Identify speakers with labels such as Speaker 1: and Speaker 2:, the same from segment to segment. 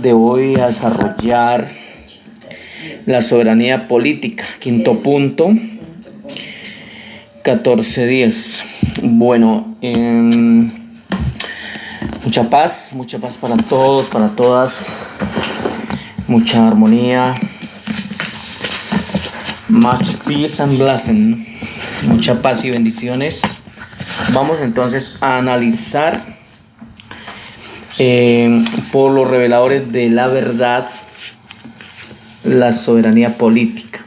Speaker 1: De hoy a desarrollar la soberanía política. Quinto punto, 14:10. Bueno, mucha paz para todos, para todas, mucha armonía, much peace and blessing, mucha paz y bendiciones. Vamos entonces a analizar por los reveladores de la verdad la soberanía política.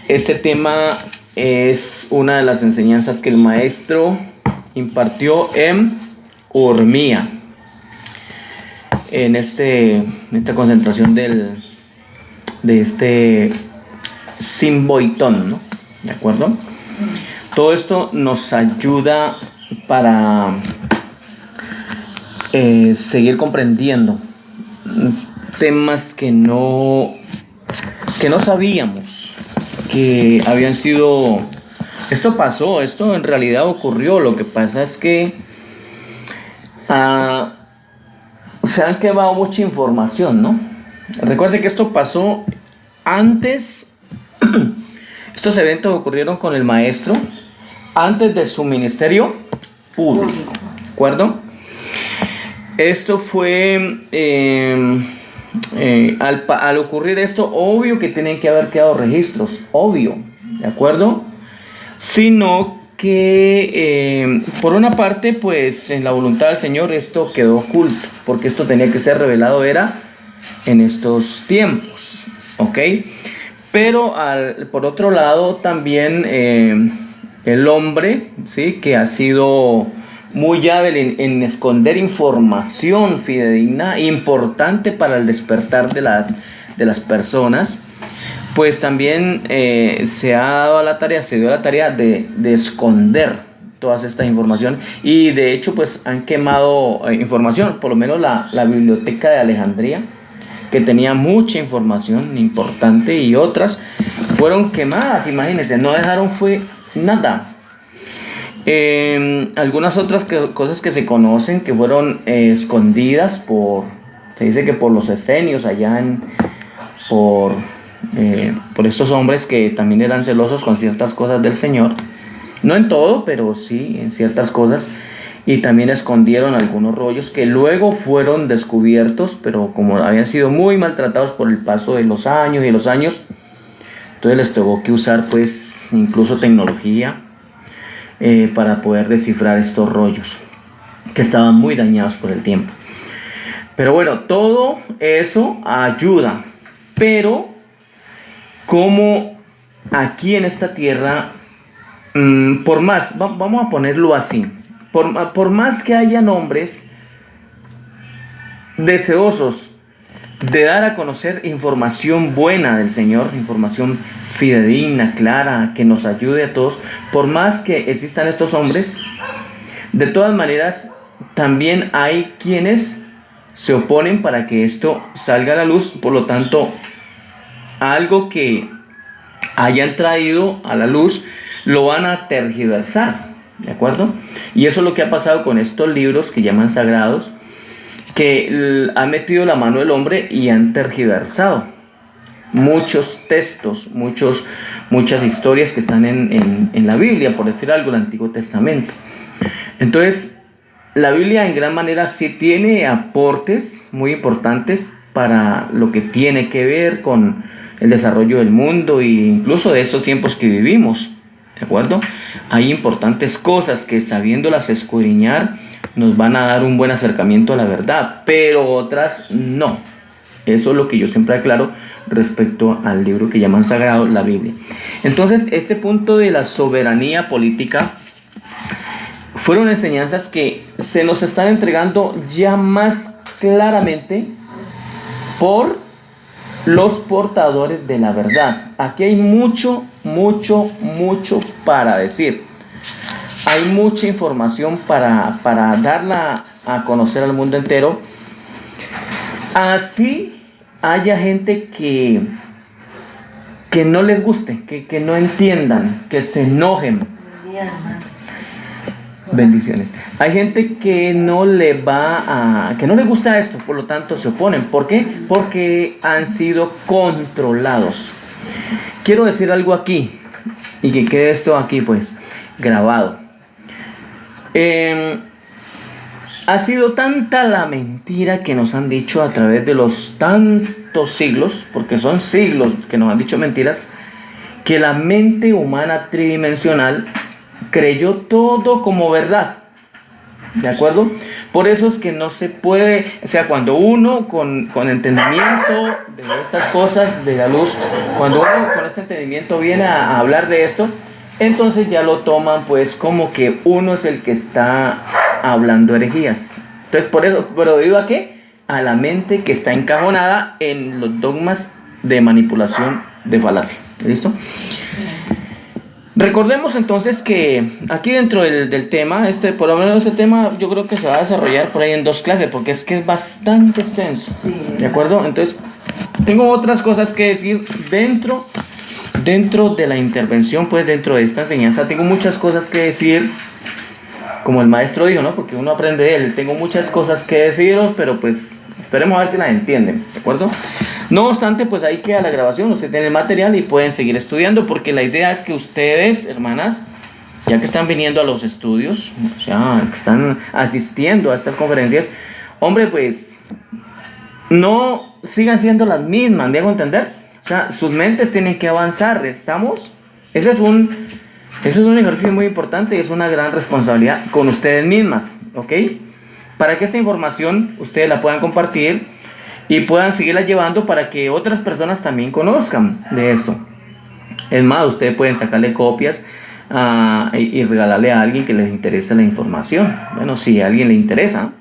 Speaker 1: Este tema es una de las enseñanzas que el maestro impartió en Urmía, en esta concentración de este Simboitón, ¿no? ¿De acuerdo? Todo esto nos ayuda para seguir comprendiendo temas que no sabíamos que habían sido. Esto pasó, esto en realidad ocurrió. Lo que pasa es que se han quemado mucha información, ¿no? Recuerde que esto pasó antes. Estos eventos ocurrieron con el maestro antes de su ministerio público, ¿de acuerdo? Esto fue, al ocurrir esto, obvio que tienen que haber quedado registros, obvio, ¿de acuerdo? Sino que, por una parte, pues, en la voluntad del Señor esto quedó oculto, porque esto tenía que ser revelado, era en estos tiempos, ¿ok? Pero, por otro lado, también el hombre, ¿sí?, que ha sido muy hábil en esconder información fidedigna, importante para el despertar de las personas, pues también se dio a la tarea de esconder toda esta información, y de hecho pues han quemado información, por lo menos la biblioteca de Alejandría, que tenía mucha información importante, y otras fueron quemadas, imagínense, no dejaron fue nada. Algunas otras cosas que se conocen que fueron escondidas se dice que por los esenios allá por estos hombres que también eran celosos con ciertas cosas del Señor, no en todo, pero sí en ciertas cosas, y también escondieron algunos rollos que luego fueron descubiertos, pero como habían sido muy maltratados por el paso de los años, entonces les tuvo que usar pues incluso tecnología para poder descifrar estos rollos que estaban muy dañados por el tiempo. Pero bueno, todo eso ayuda, pero como aquí en esta tierra, por más, vamos a ponerlo así, por más que hayan hombres deseosos de dar a conocer información buena del Señor, información fidedigna, clara, que nos ayude a todos, por más que existan estos hombres, de todas maneras también hay quienes se oponen para que esto salga a la luz. Por lo tanto, algo que hayan traído a la luz lo van a tergiversar, ¿de acuerdo? Y eso es lo que ha pasado con estos libros que llaman sagrados, que ha metido la mano el hombre y han tergiversado muchos textos, muchas historias que están en la Biblia, por decir algo, el Antiguo Testamento. Entonces, la Biblia en gran manera sí tiene aportes muy importantes para lo que tiene que ver con el desarrollo del mundo e incluso de estos tiempos que vivimos, ¿de acuerdo? Hay importantes cosas que, sabiéndolas escudriñar, nos van a dar un buen acercamiento a la verdad, pero otras no. Eso es lo que yo siempre aclaro respecto al libro que llaman sagrado, la Biblia. Entonces, este punto de la soberanía política fueron enseñanzas que se nos están entregando ya más claramente por los portadores de la verdad. Aquí hay mucho para decir. Hay mucha información para darla a conocer al mundo entero. Así haya gente que no les guste, que no entiendan, que se enojen. Bendiciones. Hay gente que no le que no le gusta esto, por lo tanto se oponen. ¿Por qué? Porque han sido controlados. Quiero decir algo aquí y que quede esto aquí pues grabado. Ha sido tanta la mentira que nos han dicho a través de los tantos siglos, porque son siglos que nos han dicho mentiras, que la mente humana tridimensional creyó todo como verdad. ¿De acuerdo? Por eso es que no se puede, o sea, cuando uno con entendimiento de estas cosas de la luz, cuando uno con este entendimiento viene a hablar de esto, entonces ya lo toman pues como que uno es el que está hablando herejías. Entonces por eso, ¿pero debido a qué? A la mente que está encajonada en los dogmas de manipulación de falacia. ¿Listo? Recordemos entonces que aquí dentro del tema, por lo menos este tema yo creo que se va a desarrollar por ahí en 2 clases, porque es que es bastante extenso, ¿de acuerdo? Entonces, tengo otras cosas que decir dentro de la intervención, pues dentro de esta enseñanza, tengo muchas cosas que decir, como el maestro dijo, ¿no? Porque uno aprende de él, tengo muchas cosas que deciros, pero pues esperemos a ver si las entienden, ¿de acuerdo? No obstante, pues ahí queda la grabación, ustedes tienen el material y pueden seguir estudiando, porque la idea es que ustedes, hermanas, ya que están viniendo a los estudios, o sea, que están asistiendo a estas conferencias, hombre, pues no sigan siendo las mismas, ¿me hago entender? O sea, sus mentes tienen que avanzar, ¿estamos? Ese es un ejercicio muy importante y es una gran responsabilidad con ustedes mismas, ¿ok? Para que esta información ustedes la puedan compartir y puedan seguirla llevando para que otras personas también conozcan de esto. Es más, ustedes pueden sacarle copias y regalarle a alguien que les interese la información. Bueno, si a alguien le interesa.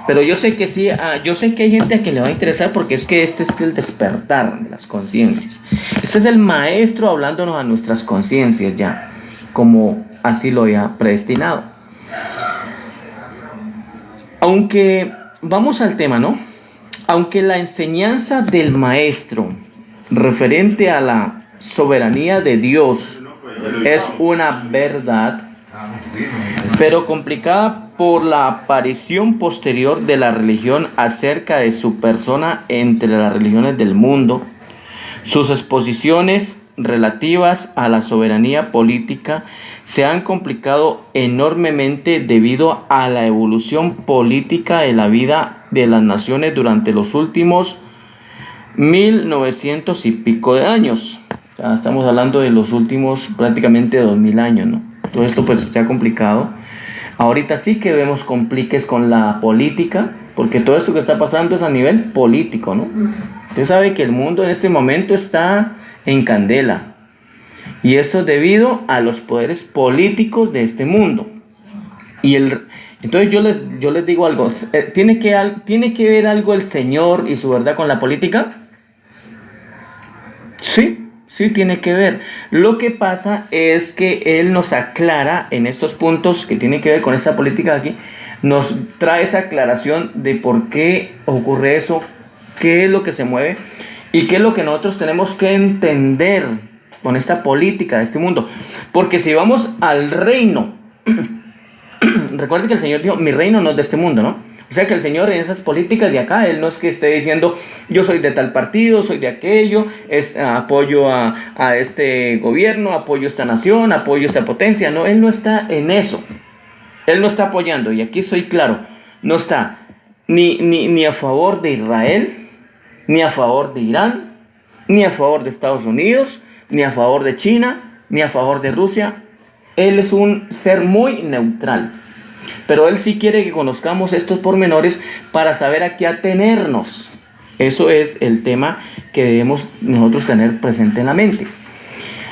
Speaker 1: Pero yo sé que sí, yo sé que hay gente a quien le va a interesar, porque es que este es el despertar de las conciencias. Este es el maestro hablándonos a nuestras conciencias ya, como así lo había predestinado. Aunque, vamos al tema, ¿no? Aunque la enseñanza del maestro referente a la soberanía de Dios es una verdad, pero complicada por la aparición posterior de la religión acerca de su persona entre las religiones del mundo, sus exposiciones relativas a la soberanía política se han complicado enormemente debido a la evolución política de la vida de las naciones durante los últimos 1900 y pico de años. Ya estamos hablando de los últimos prácticamente 2000 años, ¿no? Todo esto pues se ha complicado. Ahorita sí que vemos compliques con la política, porque todo esto que está pasando es a nivel político, ¿no? Usted sabe que el mundo en este momento está en candela. Y eso es debido a los poderes políticos de este mundo. Entonces yo les digo algo. ¿Tiene que ver algo el Señor y su verdad con la política? Sí tiene que ver. Lo que pasa es que Él nos aclara en estos puntos que tienen que ver con esta política aquí. Nos trae esa aclaración de por qué ocurre eso, qué es lo que se mueve y qué es lo que nosotros tenemos que entender con esta política de este mundo. Porque si vamos al reino, recuerden que el Señor dijo, mi reino no es de este mundo, ¿no? O sea que el Señor en esas políticas de acá, Él no es que esté diciendo, yo soy de tal partido, soy de aquello, apoyo a este gobierno, apoyo a esta nación, apoyo a esta potencia. No, Él no está en eso. Él no está apoyando, y aquí soy claro, no está ni a favor de Israel, ni a favor de Irán, ni a favor de Estados Unidos, ni a favor de China, ni a favor de Rusia. Él es un ser muy neutral. Pero Él sí quiere que conozcamos estos pormenores para saber a qué atenernos. Eso es el tema que debemos nosotros tener presente en la mente.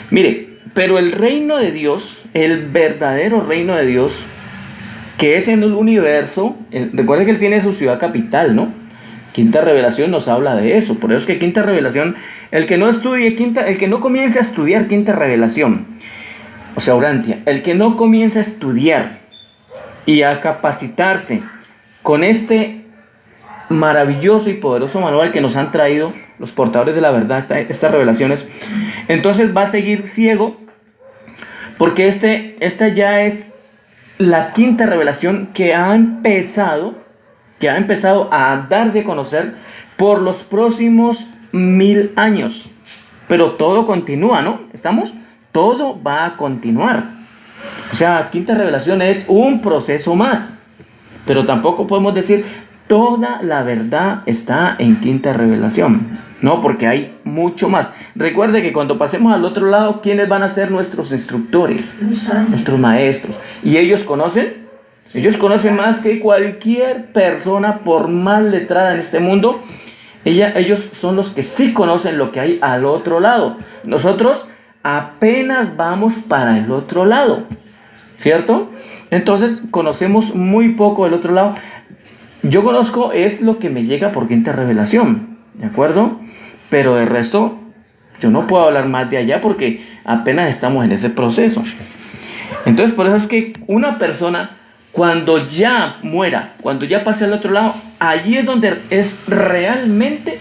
Speaker 1: Mire, pero el reino de Dios, el verdadero reino de Dios, que es en el universo, recuerden que Él tiene su ciudad capital, ¿no? Quinta Revelación nos habla de eso. Por eso es que Quinta Revelación, el que no comience a estudiar Quinta Revelación, o sea, Urantia, el que no comience a estudiar y a capacitarse con este maravilloso y poderoso manual que nos han traído los portadores de la verdad, estas revelaciones, entonces va a seguir ciego, porque esta ya es la quinta revelación que ha empezado a darse a conocer por los próximos 1000 años. Pero todo continúa, ¿no? ¿Estamos? Todo va a continuar. O sea, quinta revelación es un proceso más. Pero tampoco podemos decir toda la verdad está en quinta revelación. No, porque hay mucho más. Recuerde que cuando pasemos al otro lado, ¿quiénes van a ser nuestros instructores? Nuestros maestros. ¿Y ellos conocen? Ellos conocen más que cualquier persona, por más letrada en este mundo. Ellos son los que sí conocen lo que hay al otro lado. Nosotros apenas vamos para el otro lado, ¿cierto? Entonces conocemos muy poco del otro lado. Yo conozco es lo que me llega por quinta revelación, ¿de acuerdo? Pero de resto, yo no puedo hablar más de allá porque apenas estamos en ese proceso. Entonces por eso es que una persona, cuando ya muera, cuando ya pase al otro lado, allí es donde es realmente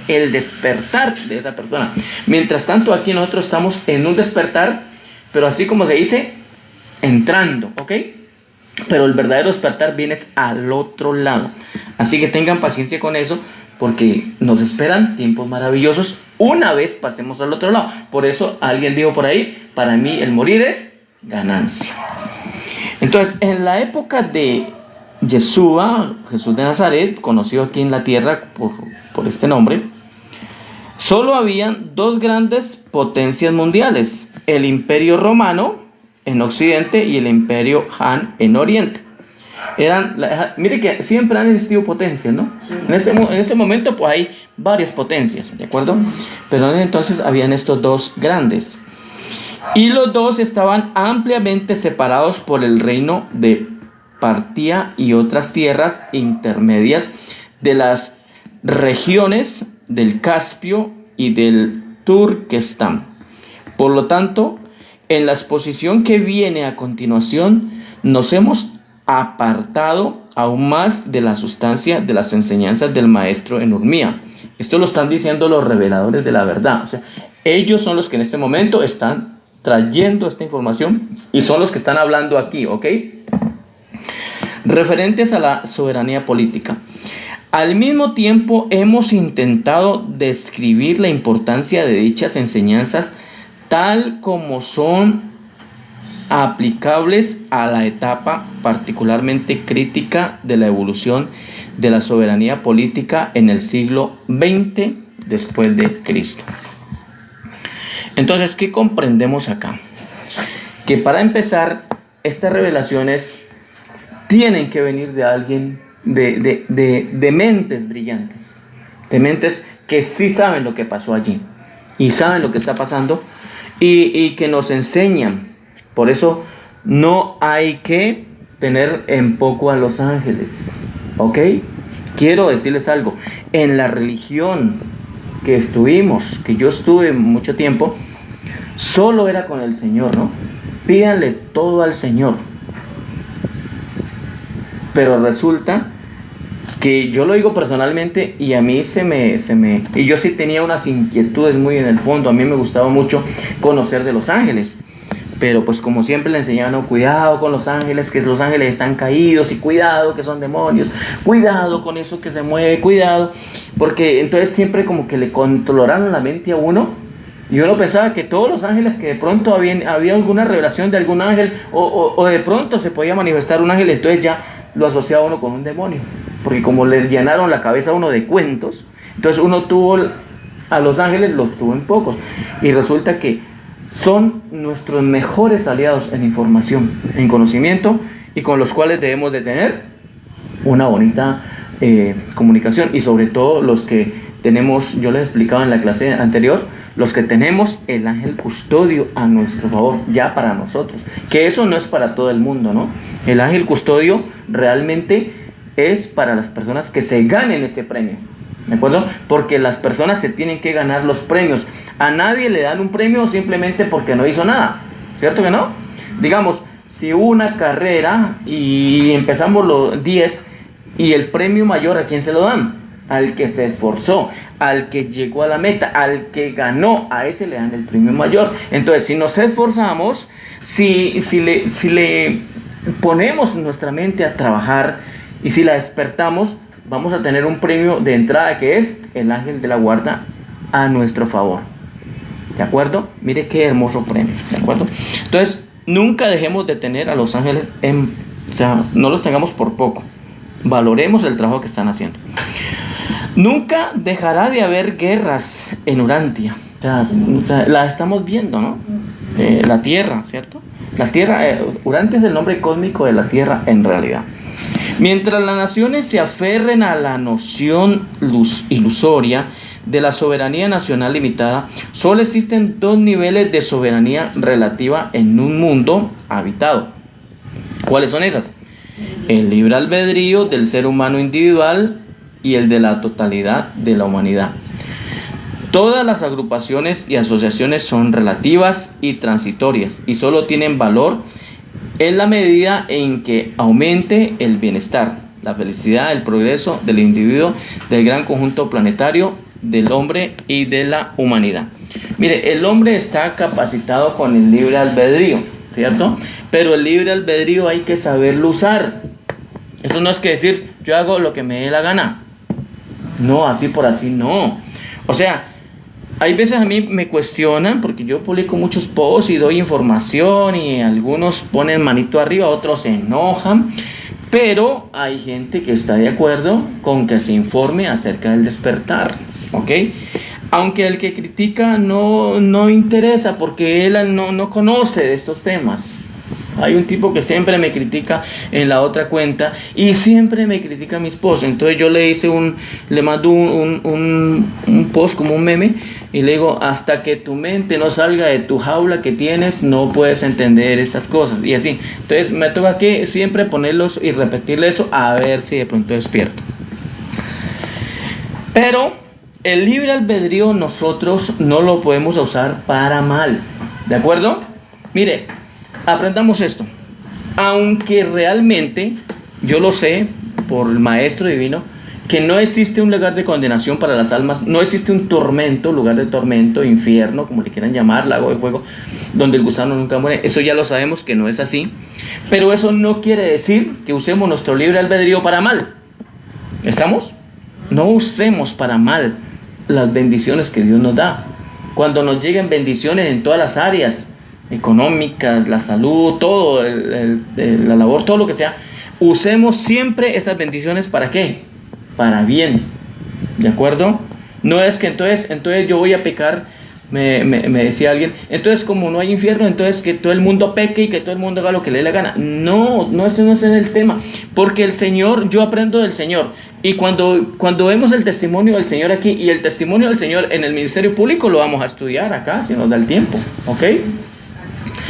Speaker 1: el despertar de esa persona. Mientras tanto, aquí nosotros estamos en un despertar, pero así como se dice, entrando, ¿ok? Pero el verdadero despertar viene al otro lado. Así que tengan paciencia con eso, porque nos esperan tiempos maravillosos una vez pasemos al otro lado. Por eso alguien dijo por ahí, para mí el morir es ganancia. Entonces, en la época de Yeshua, Jesús de Nazaret, conocido aquí en la tierra por este nombre, solo habían dos grandes potencias mundiales: el Imperio Romano en Occidente y el Imperio Han en Oriente. Mire que siempre han existido potencias, ¿no? Sí. En ese momento pues hay varias potencias, ¿de acuerdo? Pero entonces habían estos dos grandes. Y los dos estaban ampliamente separados por el reino de Partia y otras tierras intermedias de las regiones del Caspio y del Turquestán. Por lo tanto, en la exposición que viene a continuación, nos hemos apartado aún más de la sustancia de las enseñanzas del maestro en Urmía. Esto lo están diciendo los reveladores de la verdad. O sea, ellos son los que en este momento están trayendo esta información y son los que están hablando aquí, ¿ok? Referentes a la soberanía política. Al mismo tiempo hemos intentado describir la importancia de dichas enseñanzas tal como son aplicables a la etapa particularmente crítica de la evolución de la soberanía política en el siglo XX después de Cristo. Entonces, ¿qué comprendemos acá? Que para empezar, estas revelaciones tienen que venir de alguien, de mentes brillantes, de mentes que sí saben lo que pasó allí y saben lo que está pasando y que nos enseñan. Por eso no hay que tener en poco a los ángeles, ¿ok? Quiero decirles algo. En la religión que yo estuve mucho tiempo, solo era con el Señor, ¿no? Pídanle todo al Señor. Pero resulta que yo lo digo personalmente y a mí y yo sí tenía unas inquietudes muy en el fondo. A mí me gustaba mucho conocer de los ángeles. Pero pues como siempre le enseñaban, no, cuidado con los ángeles, que los ángeles están caídos, y cuidado que son demonios, cuidado con eso que se mueve, cuidado, porque entonces siempre como que le controlaron la mente a uno, y uno pensaba que todos los ángeles, que de pronto había alguna revelación de algún ángel, o de pronto se podía manifestar un ángel, entonces ya lo asociaba uno con un demonio, porque como le llenaron la cabeza a uno de cuentos, entonces uno a los ángeles los tuvo en pocos, y resulta que son nuestros mejores aliados en información, en conocimiento, y con los cuales debemos de tener una bonita comunicación. Y sobre todo los que tenemos, yo les explicaba en la clase anterior, los que tenemos el ángel custodio a nuestro favor, ya para nosotros, que eso no es para todo el mundo, ¿no? El ángel custodio realmente es para las personas que se ganen ese premio, ¿de acuerdo? Porque las personas se tienen que ganar los premios. A nadie le dan un premio simplemente porque no hizo nada, ¿cierto que no? Digamos, si hubo una carrera y empezamos los 10 y el premio mayor, ¿a quién se lo dan? Al que se esforzó, al que llegó a la meta, al que ganó, a ese le dan el premio mayor. Entonces, si nos esforzamos, si le ponemos nuestra mente a trabajar y si la despertamos, vamos a tener un premio de entrada que es el ángel de la guarda a nuestro favor. ¿De acuerdo? Mire qué hermoso premio. ¿De acuerdo? Entonces, nunca dejemos de tener a los ángeles o sea, no los tengamos por poco. Valoremos el trabajo que están haciendo. Nunca dejará de haber guerras en Urantia. O sea, la estamos viendo, ¿no? La Tierra, ¿cierto? La Tierra, Urantia es el nombre cósmico de la Tierra en realidad. Mientras las naciones se aferren a la noción ilusoria de la soberanía nacional limitada, solo existen dos niveles de soberanía relativa en un mundo habitado. ¿Cuáles son esas? El libre albedrío del ser humano individual y el de la totalidad de la humanidad. Todas las agrupaciones y asociaciones son relativas y transitorias y solo tienen valor en la medida en que aumente el bienestar, la felicidad, el progreso del individuo, del gran conjunto planetario, del hombre y de la humanidad. Mire, el hombre está capacitado con el libre albedrío, ¿cierto? Pero el libre albedrío hay que saberlo usar. Eso no es que decir, yo hago lo que me dé la gana. No, así por así no. O sea, hay veces a mí me cuestionan porque yo publico muchos posts y doy información y algunos ponen manito arriba, otros se enojan, pero hay gente que está de acuerdo con que se informe acerca del despertar, ¿ok? Aunque el que critica no interesa porque él no conoce de estos temas. Hay un tipo que siempre me critica en la otra cuenta y siempre me critica mis posts. Entonces yo le mando un post como un meme y le digo, hasta que tu mente no salga de tu jaula que tienes, no puedes entender esas cosas. Y así. Entonces me toca que siempre ponerlos y repetirle eso a ver si de pronto despierto. Pero el libre albedrío nosotros no lo podemos usar para mal. ¿De acuerdo? Mire, aprendamos esto. Aunque realmente yo lo sé por el Maestro Divino que no existe un lugar de condenación para las almas, no existe un tormento, lugar de tormento, infierno, como le quieran llamar, lago de fuego, donde el gusano nunca muere. Eso ya lo sabemos que no es así. Pero eso no quiere decir que usemos nuestro libre albedrío para mal. ¿Estamos? No usemos para mal las bendiciones que Dios nos da. Cuando nos lleguen bendiciones en todas las áreas económicas, la salud, todo, la labor, todo lo que sea, usemos siempre esas bendiciones ¿para qué? Para bien, ¿de acuerdo? No es que entonces yo voy a pecar, me decía alguien, entonces como no hay infierno, entonces que todo el mundo peque y que todo el mundo haga lo que le dé la gana. No, ese no es el tema, porque el Señor, yo aprendo del Señor, y cuando vemos el testimonio del Señor aquí, y el testimonio del Señor en el ministerio público, lo vamos a estudiar acá, si nos da el tiempo, ¿ok?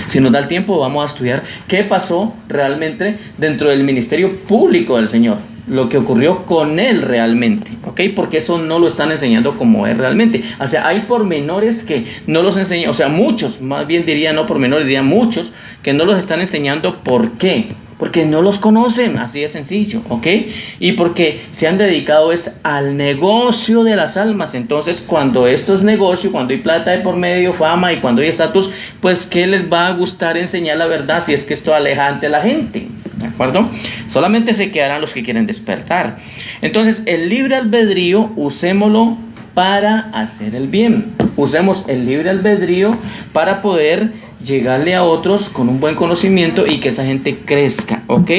Speaker 1: Si nos da el tiempo, vamos a estudiar qué pasó realmente dentro del ministerio público del Señor, lo que ocurrió con Él realmente, ¿ok? Porque eso no lo están enseñando como es realmente. O sea, hay pormenores que no los enseñan, o sea, muchos, más bien diría no pormenores, diría muchos, que no los están enseñando. ¿Por qué? Porque no los conocen, así de sencillo, ¿ok? Y porque se han dedicado al negocio de las almas. Entonces, cuando esto es negocio, cuando hay plata de por medio, fama y cuando hay estatus, pues ¿qué les va a gustar enseñar la verdad si es que esto aleja ante la gente? ¿De acuerdo? Solamente se quedarán los que quieren despertar. Entonces, el libre albedrío, usémoslo para hacer el bien. Usemos el libre albedrío para poder llegarle a otros con un buen conocimiento y que esa gente crezca, ¿ok?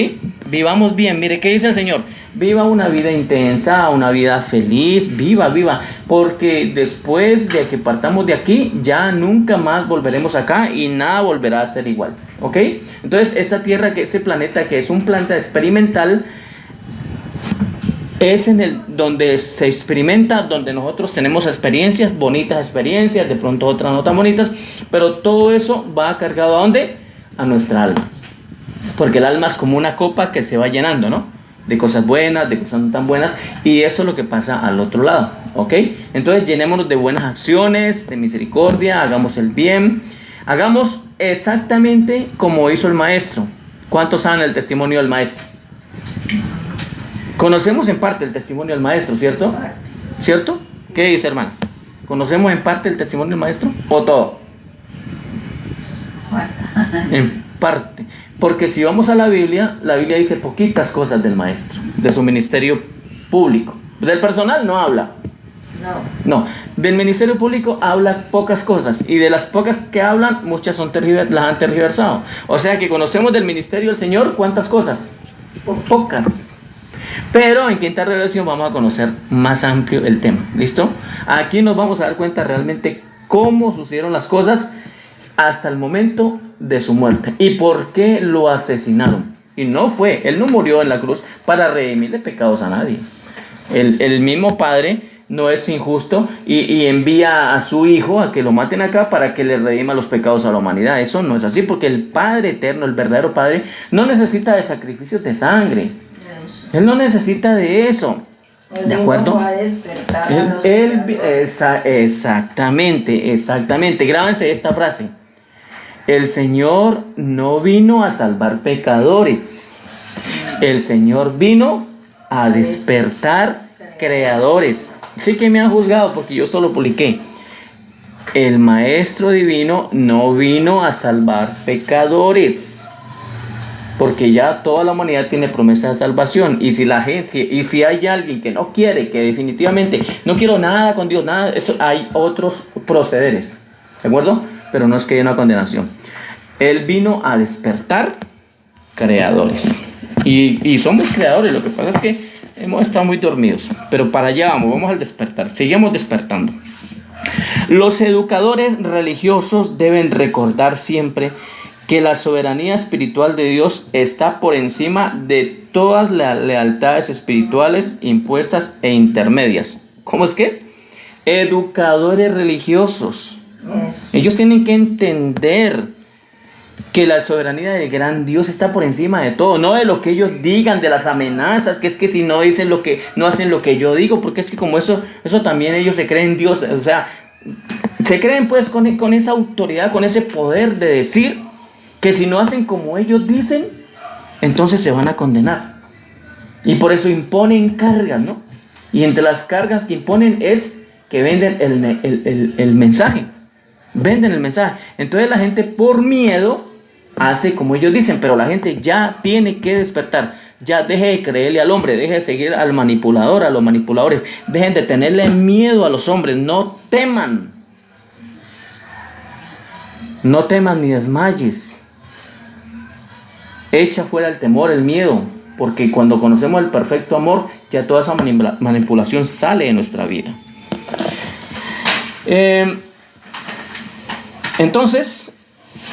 Speaker 1: Vivamos bien. Mire, ¿qué dice el Señor? Viva una vida intensa, una vida feliz, viva, porque después de que partamos de aquí, ya nunca más volveremos acá y nada volverá a ser igual, ¿ok? Entonces, esta tierra, ese planeta que es un planeta experimental, es donde se experimenta, donde nosotros tenemos experiencias, bonitas experiencias, de pronto otras no tan bonitas, pero todo eso va cargado ¿a dónde? A nuestra alma. Porque el alma es como una copa que se va llenando, ¿no? De cosas buenas, de cosas no tan buenas, y eso es lo que pasa al otro lado, ¿ok? Entonces llenémonos de buenas acciones, de misericordia, hagamos el bien, hagamos exactamente como hizo el Maestro. ¿Cuántos saben el testimonio del Maestro? Conocemos en parte el testimonio del Maestro, ¿cierto? ¿Cierto? ¿Qué dice, hermano? ¿Conocemos en parte el testimonio del Maestro? ¿O todo? En parte. Porque si vamos a la Biblia dice poquitas cosas del maestro, de su ministerio público. Del personal no habla. No, del ministerio público habla pocas cosas, y de las pocas que hablan, muchas las han tergiversado. O sea que conocemos del ministerio del Señor, ¿cuántas cosas? Pocas. Pero en quinta revelación vamos a conocer más amplio el tema. ¿Listo? Aquí nos vamos a dar cuenta realmente cómo sucedieron las cosas hasta el momento de su muerte y por qué lo asesinaron. Y él no murió en la cruz para redimirle pecados a nadie. El mismo Padre no es injusto y envía a su Hijo a que lo maten acá para que le redima los pecados a la humanidad. Eso no es así, porque el Padre eterno, el verdadero Padre, no necesita de sacrificios de sangre. Él no necesita de eso. ¿De acuerdo? Exactamente. Grábense esta frase. El Señor no vino a salvar pecadores. El Señor vino a despertar creadores. Sí que me han juzgado porque yo solo publiqué. El Maestro Divino no vino a salvar pecadores, porque ya toda la humanidad tiene promesa de salvación. Y si hay alguien que no quiere, que definitivamente no quiero nada con Dios, nada, eso, hay otros procederes, ¿de acuerdo? Pero no es que haya una condenación. Él vino a despertar creadores. Y somos creadores, lo que pasa es que hemos estado muy dormidos, pero para allá vamos al despertar, seguimos despertando. Los educadores religiosos deben recordar siempre que la soberanía espiritual de Dios está por encima de todas las lealtades espirituales impuestas e intermedias. ¿Cómo es que es? Educadores religiosos. Ellos tienen que entender que la soberanía del gran Dios está por encima de todo, no de lo que ellos digan, de las amenazas, que es que si no dicen no hacen lo que yo digo, porque es que como eso también ellos se creen Dios, o sea, se creen pues con esa autoridad, con ese poder de decir que si no hacen como ellos dicen, entonces se van a condenar. Y por eso imponen cargas, ¿no? Y entre las cargas que imponen es que venden el mensaje. Venden el mensaje. Entonces la gente por miedo hace como ellos dicen, pero la gente ya tiene que despertar. Ya deje de creerle al hombre, deje de seguir al manipulador, a los manipuladores. Dejen de tenerle miedo a los hombres. No teman. No teman ni desmayes. Echa fuera el temor, el miedo, porque cuando conocemos el perfecto amor, ya toda esa manipulación sale de nuestra vida. Entonces,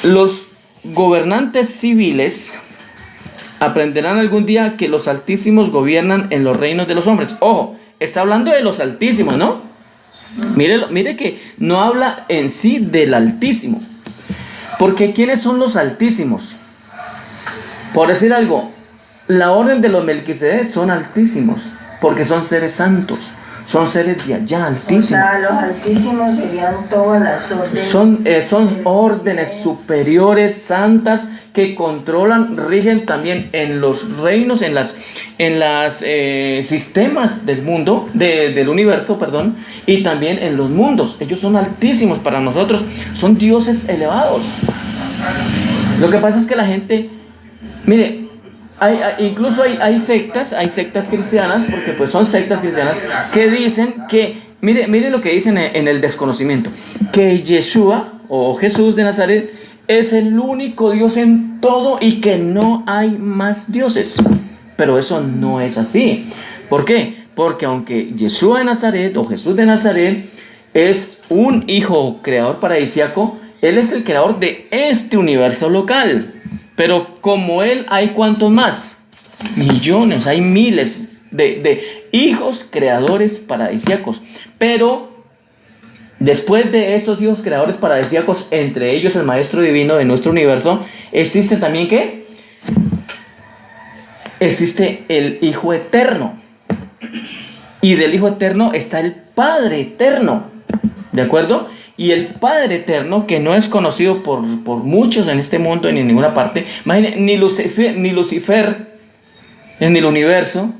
Speaker 1: los gobernantes civiles aprenderán algún día que los altísimos gobiernan en los reinos de los hombres. Ojo, está hablando de los altísimos, ¿no? Mire que no habla en sí del altísimo. Porque ¿quiénes son los altísimos? Por decir algo, la orden de los Melquisedec son altísimos, porque son seres santos. Son seres de allá, altísimos.
Speaker 2: O sea, los altísimos serían todas las órdenes.
Speaker 1: Son órdenes superiores, santas, que controlan, rigen también en los reinos, en las sistemas del mundo, del universo, perdón, y también en los mundos. Ellos son altísimos para nosotros, son dioses elevados. Lo que pasa es que la gente, mire, incluso hay sectas cristianas, porque pues son sectas cristianas, que dicen que, mire lo que dicen en el desconocimiento, que Yeshua o Jesús de Nazaret es el único Dios en todo y que no hay más dioses. Pero eso no es así. ¿Por qué? Porque aunque Yeshua de Nazaret o Jesús de Nazaret es un hijo creador paradisíaco, Él es el creador de este universo local. Pero como Él, hay ¿cuántos más? Millones, hay miles de hijos creadores paradisíacos. Pero después de estos hijos creadores paradisíacos, entre ellos el Maestro Divino de nuestro universo, existe también ¿qué? Existe el Hijo Eterno. Y del Hijo Eterno está el Padre Eterno. ¿De acuerdo? Y el Padre Eterno, que no es conocido por muchos en este mundo ni en ninguna parte, imagínense, ni Lucifer en el universo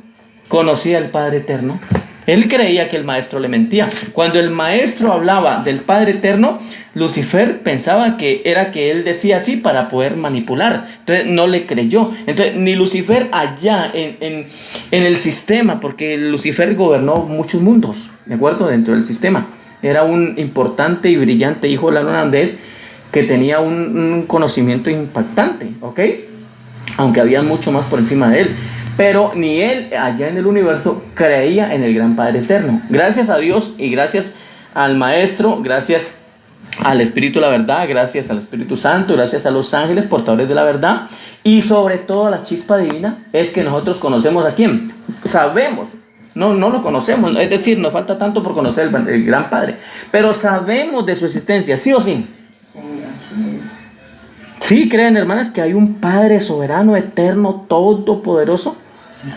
Speaker 1: conocía al Padre Eterno. Él creía que el maestro le mentía. Cuando el maestro hablaba del Padre Eterno, Lucifer pensaba que era que él decía así para poder manipular. Entonces no le creyó. Entonces ni Lucifer allá en el sistema, porque Lucifer gobernó muchos mundos, ¿de acuerdo? Dentro del sistema. Era un importante y brillante hijo de la luna de él, que tenía un conocimiento impactante, ¿ok? Aunque había mucho más por encima de él. Pero ni él allá en el universo creía en el gran Padre Eterno. Gracias a Dios y gracias al Maestro, gracias al Espíritu de la verdad, gracias al Espíritu Santo, gracias a los ángeles portadores de la verdad y sobre todo a la chispa divina, es que nosotros conocemos a quién. Sabemos, no lo conocemos, es decir, nos falta tanto por conocer el gran Padre, pero sabemos de su existencia, ¿sí o sí?
Speaker 2: Sí, así es.
Speaker 1: ¿Sí creen, hermanas, que hay un Padre soberano, eterno, todopoderoso?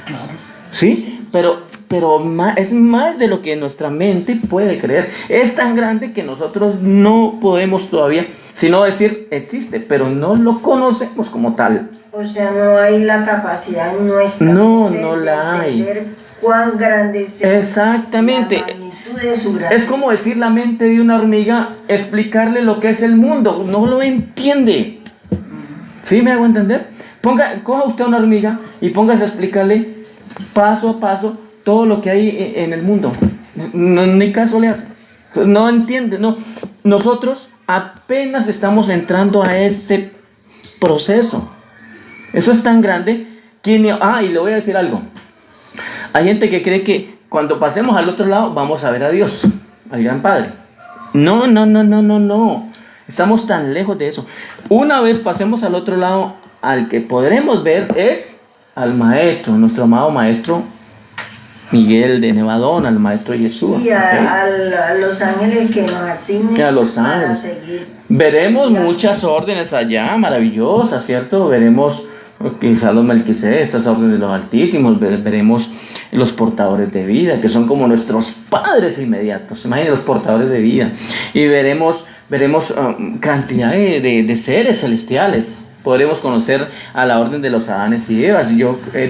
Speaker 2: Claro.
Speaker 1: Sí, pero es más de lo que nuestra mente puede creer. Es tan grande que nosotros no podemos todavía, sino decir existe, pero no lo conocemos como tal.
Speaker 2: O sea, no hay la capacidad en nuestra
Speaker 1: No
Speaker 2: mente
Speaker 1: la hay.
Speaker 2: entender cuán grande es
Speaker 1: Exactamente.
Speaker 2: la magnitud de su grandeza.
Speaker 1: Es como decir la mente de una hormiga, explicarle lo que es el mundo, no lo entiende. ¿Sí me hago entender? Coja usted una hormiga y póngase a explicarle paso a paso todo lo que hay en el mundo. Ni caso le hace. No entiende, no. Nosotros apenas estamos entrando a ese proceso. Eso es tan grande que y le voy a decir algo. Hay gente que cree que cuando pasemos al otro lado vamos a ver a Dios, al gran Padre. No. Estamos tan lejos de eso. Una vez pasemos al otro lado, al que podremos ver es al Maestro, nuestro amado Maestro Miguel de Nevadón, al Maestro Yeshua.
Speaker 2: Y a los ángeles que nos asignen
Speaker 1: Que a los
Speaker 2: para
Speaker 1: ángeles.
Speaker 2: seguir.
Speaker 1: Veremos muchas órdenes allá, maravillosas, ¿cierto? Veremos quizás los Melquisedec, estas órdenes de los Altísimos, veremos los portadores de vida, que son como nuestros padres inmediatos, imaginen los portadores de vida, y veremos cantidad de seres celestiales. Podremos conocer a la orden de los Adanes y Evas,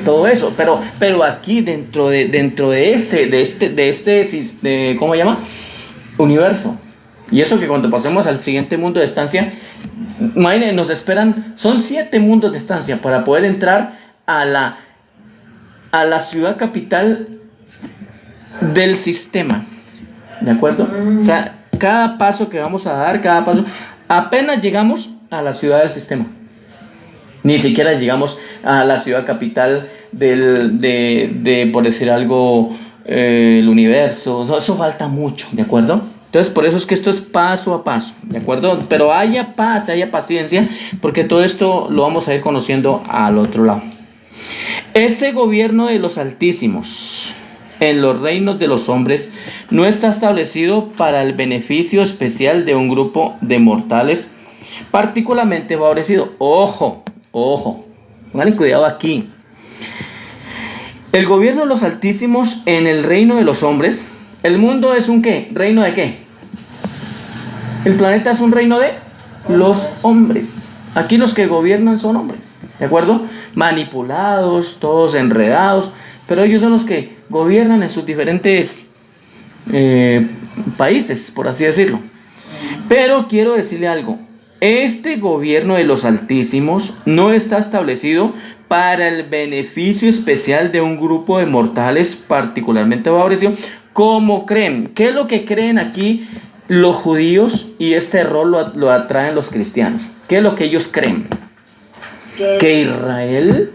Speaker 1: todo eso, pero aquí dentro de este ¿cómo se llama? Universo. Y eso que cuando pasemos al siguiente mundo de estancia, imagínense, nos esperan, son 7 mundos de estancia para poder entrar a la ciudad capital del sistema, ¿de acuerdo? O sea, cada paso que vamos a dar, apenas llegamos a la ciudad del sistema. Ni siquiera llegamos a la ciudad capital de por decir algo, el universo. Eso falta mucho, ¿de acuerdo? Entonces, por eso es que esto es paso a paso, ¿de acuerdo? Pero haya paz, haya paciencia, porque todo esto lo vamos a ir conociendo al otro lado. Este gobierno de los Altísimos en los reinos de los hombres no está establecido para el beneficio especial de un grupo de mortales particularmente favorecido. Ojo, pongan cuidado aquí. El gobierno de los Altísimos en el reino de los hombres. ¿El mundo es un qué? ¿Reino de qué? El planeta es un reino de los hombres. Aquí los que gobiernan son hombres, ¿de acuerdo? Manipulados, todos enredados, pero ellos son los que gobiernan en sus diferentes países, por así decirlo. Pero quiero decirle algo. Este gobierno de los Altísimos no está establecido para el beneficio especial de un grupo de mortales particularmente favorecidos, como creen. ¿Qué es lo que creen aquí los judíos y este error lo atraen los cristianos? ¿Qué es lo que ellos creen? Que Israel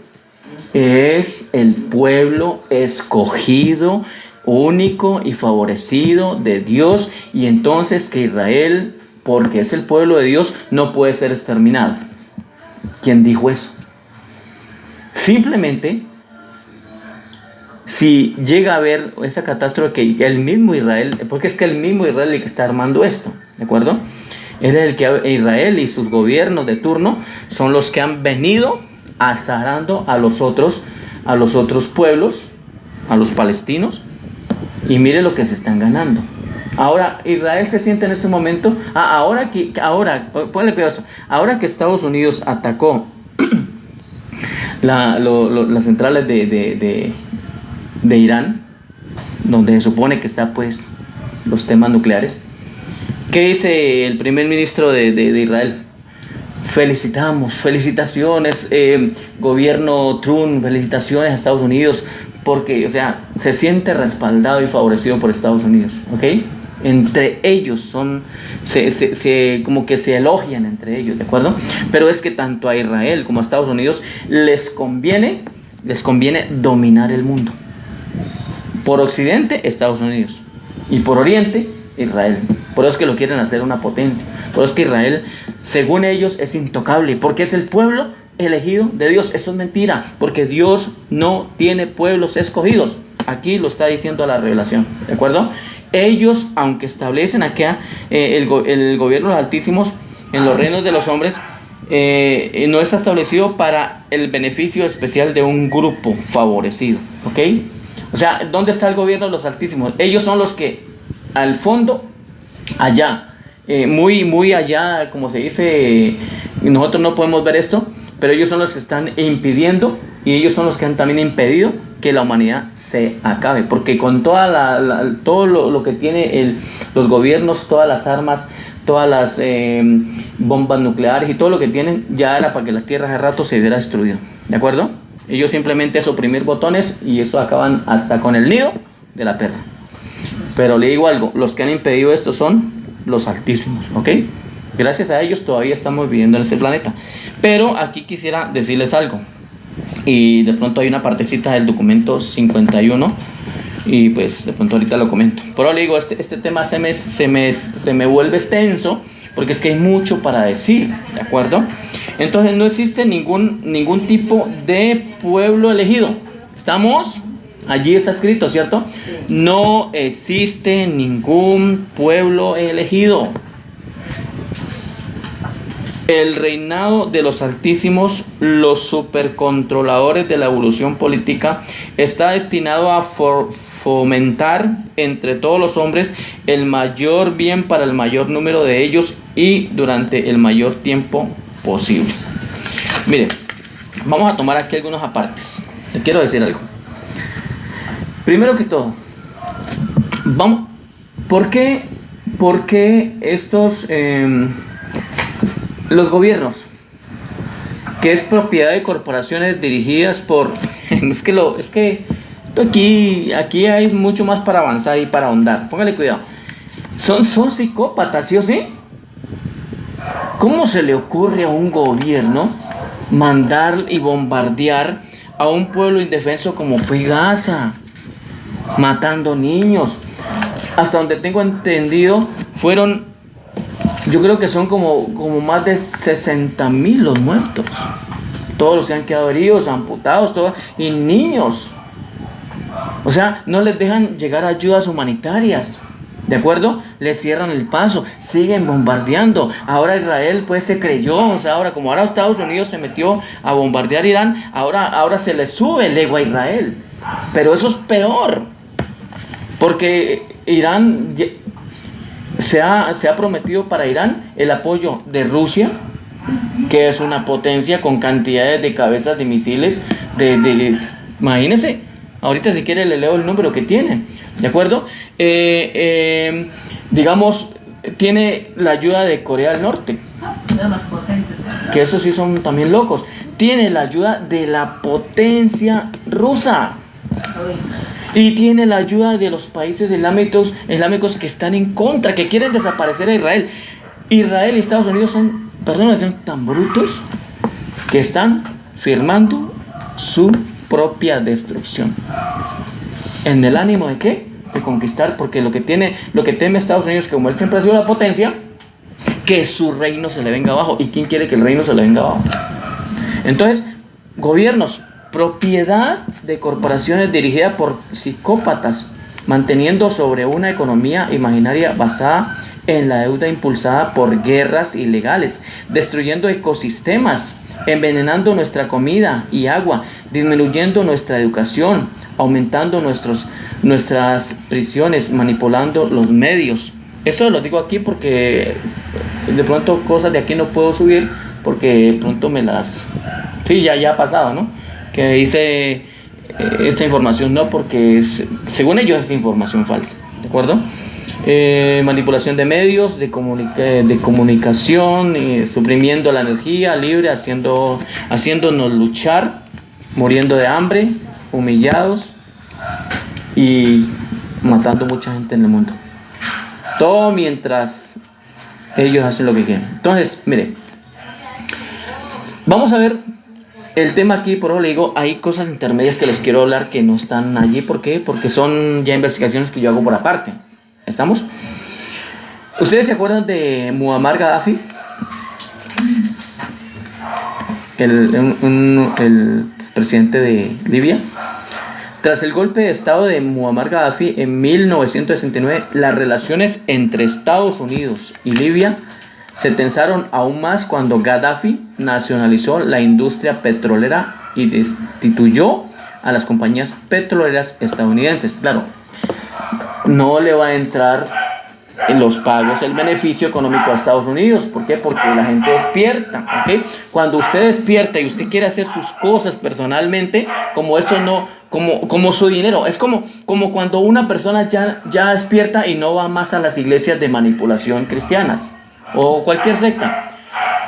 Speaker 1: es el pueblo escogido, único y favorecido de Dios, y entonces que Israel, porque es el pueblo de Dios, no puede ser exterminado. ¿Quién dijo eso? Simplemente, si llega a haber esa catástrofe que el mismo Israel, porque es que el mismo Israel es el que está armando esto, ¿de acuerdo? Es el que Israel y sus gobiernos de turno son los que han venido azarando a los otros pueblos, a los palestinos, y mire lo que se están ganando. Ahora, Israel se siente en ese momento, ahora que Estados Unidos atacó las centrales de Irán, donde se supone que está pues los temas nucleares. ¿Qué dice el primer ministro de Israel? Felicitaciones, gobierno Trump, felicitaciones a Estados Unidos, porque, o sea, se siente respaldado y favorecido por Estados Unidos, ¿ok? Entre ellos como que se elogian entre ellos, ¿de acuerdo? Pero es que tanto a Israel como a Estados Unidos les conviene dominar el mundo. Por occidente, Estados Unidos, y por oriente, Israel. Por eso es que lo quieren hacer una potencia. Por eso es que Israel, según ellos, es intocable, porque es el pueblo elegido de Dios. Eso es mentira, porque Dios no tiene pueblos escogidos. Aquí lo está diciendo la revelación, ¿de acuerdo? Ellos, aunque establecen acá el gobierno de los Altísimos en los reinos de los hombres, no está establecido para el beneficio especial de un grupo favorecido, ¿ok? O sea, ¿dónde está el gobierno de los Altísimos? Ellos son los que, al fondo, allá, muy allá, como se dice, nosotros no podemos ver esto, pero ellos son los que están impidiendo, y ellos son los que han también impedido que la humanidad se acabe, porque con todo lo que tiene los gobiernos, todas las armas, todas las bombas nucleares y todo lo que tienen, ya era para que la tierra hace rato se hubiera destruido, ¿de acuerdo? Ellos simplemente es oprimir botones y eso acaban hasta con el nido de la perra. Pero le digo algo, los que han impedido esto son los Altísimos, ¿ok? Gracias a ellos todavía estamos viviendo en este planeta. Pero aquí quisiera decirles algo, y de pronto hay una partecita del documento 51, y pues de pronto ahorita lo comento. Pero le digo, este tema se me vuelve extenso, porque es que hay mucho para decir, ¿de acuerdo? Entonces no existe ningún tipo de pueblo elegido. ¿Estamos? Allí está escrito, ¿cierto? No existe ningún pueblo elegido. El reinado de los Altísimos, los supercontroladores de la evolución política, está destinado a fomentar entre todos los hombres el mayor bien para el mayor número de ellos y durante el mayor tiempo posible. Mire, vamos a tomar aquí algunos apartes. Te quiero decir algo. Primero que todo, ¿por qué estos los gobiernos, que es propiedad de corporaciones dirigidas por aquí hay mucho más para avanzar y para ahondar, póngale cuidado, son psicópatas, ¿sí o sí? ¿Cómo se le ocurre a un gobierno mandar y bombardear a un pueblo indefenso como fue Gaza, matando niños? Hasta donde tengo entendido, yo creo que son como más de 60,000 los muertos. Todos los que han quedado heridos, amputados, y niños. O sea, no les dejan llegar ayudas humanitarias, ¿de acuerdo? Les cierran el paso, siguen bombardeando. Ahora Israel pues se creyó, o sea, ahora Estados Unidos se metió a bombardear Irán, ahora se le sube el ego a Israel. Pero eso es peor, porque Irán se ha prometido para Irán el apoyo de Rusia, que es una potencia con cantidades de cabezas de misiles, imagínense, ahorita si quiere le leo el número que tiene, ¿de acuerdo? Digamos, tiene la ayuda de Corea del Norte, que esos sí son también locos. Tiene la ayuda de la potencia rusa. Y tiene la ayuda de los países islámicos que están en contra, que quieren desaparecer a Israel. Israel y Estados Unidos son tan brutos que están firmando su propia destrucción. ¿En el ánimo de qué? De conquistar, porque lo que teme Estados Unidos, que como él siempre ha sido la potencia, que su reino se le venga abajo. ¿Y quién quiere que el reino se le venga abajo? Entonces, gobiernos, propiedad de corporaciones dirigidas por psicópatas, manteniendo sobre una economía imaginaria basada en la deuda impulsada por guerras ilegales, destruyendo ecosistemas, envenenando nuestra comida y agua, disminuyendo nuestra educación, aumentando nuestras prisiones, manipulando los medios. Esto lo digo aquí porque de pronto cosas de aquí no puedo subir porque de pronto ya ha pasado, ¿no? Que dice esta información no, porque según ellos es información falsa, ¿de acuerdo? Manipulación de medios de comunicación, suprimiendo la energía libre, haciéndonos luchar, muriendo de hambre, humillados y matando mucha gente en el mundo. Todo mientras ellos hacen lo que quieren. Entonces, mire, vamos a ver el tema aquí. Por eso le digo, hay cosas intermedias que les quiero hablar que no están allí. ¿Por qué? Porque son ya investigaciones que yo hago por aparte. ¿Estamos? ¿Ustedes se acuerdan de Muammar Gaddafi? El presidente de Libia. Tras el golpe de estado de Muammar Gaddafi en 1969, las relaciones entre Estados Unidos y Libia se tensaron aún más cuando Gaddafi nacionalizó la industria petrolera y destituyó a las compañías petroleras estadounidenses. Claro, no le va a entrar en los pagos el beneficio económico a Estados Unidos. ¿Por qué? Porque la gente despierta, ¿ok? Cuando usted despierta y usted quiere hacer sus cosas personalmente, como esto no, como su dinero, es como cuando una persona ya despierta y no va más a las iglesias de manipulación cristianas o cualquier secta.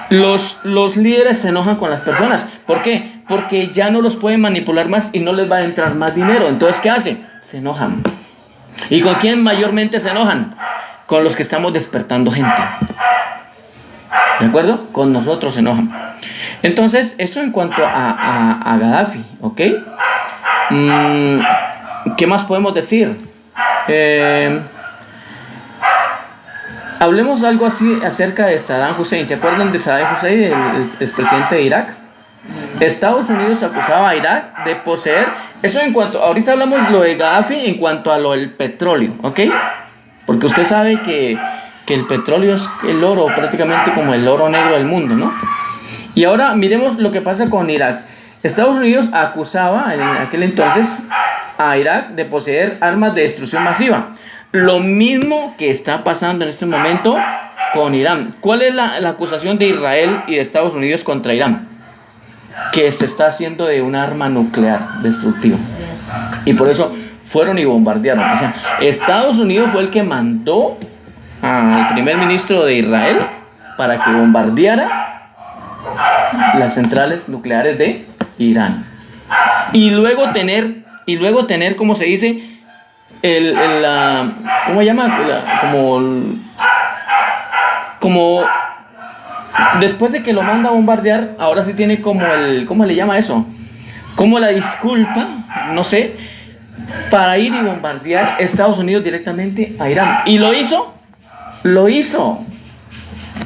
Speaker 1: Los líderes se enojan con las personas. ¿Por qué? Porque ya no los pueden manipular más y no les va a entrar más dinero. Entonces, ¿qué hacen? Se enojan. ¿Y con quién mayormente se enojan? Con los que estamos despertando gente. ¿De acuerdo? Con nosotros se enojan. Entonces, eso en cuanto a Gaddafi, ¿ok? ¿Qué más podemos decir? Hablemos algo así acerca de Saddam Hussein. ¿Se acuerdan de Saddam Hussein, el expresidente de Irak? Estados Unidos acusaba a Irak de poseer, eso en cuanto, ahorita hablamos lo de Gaddafi en cuanto a lo del petróleo, ¿ok? Porque usted sabe que el petróleo es el oro, prácticamente como el oro negro del mundo, ¿no? Y ahora miremos lo que pasa con Irak. Estados Unidos acusaba en aquel entonces a Irak de poseer armas de destrucción masiva. Lo mismo que está pasando en este momento con Irán. ¿Cuál es la acusación de Israel y de Estados Unidos contra Irán? Que se está haciendo de un arma nuclear destructiva. Y por eso fueron y bombardearon. O sea, Estados Unidos fue el que mandó al primer ministro de Israel para que bombardeara las centrales nucleares de Irán. Y luego tener, ¿cómo se dice? ¿Cómo se llama? Como después de que lo manda a bombardear, ahora sí tiene como ¿cómo le llama eso? Como la disculpa, no sé, para ir y bombardear Estados Unidos directamente a Irán. ¿Y lo hizo? Lo hizo.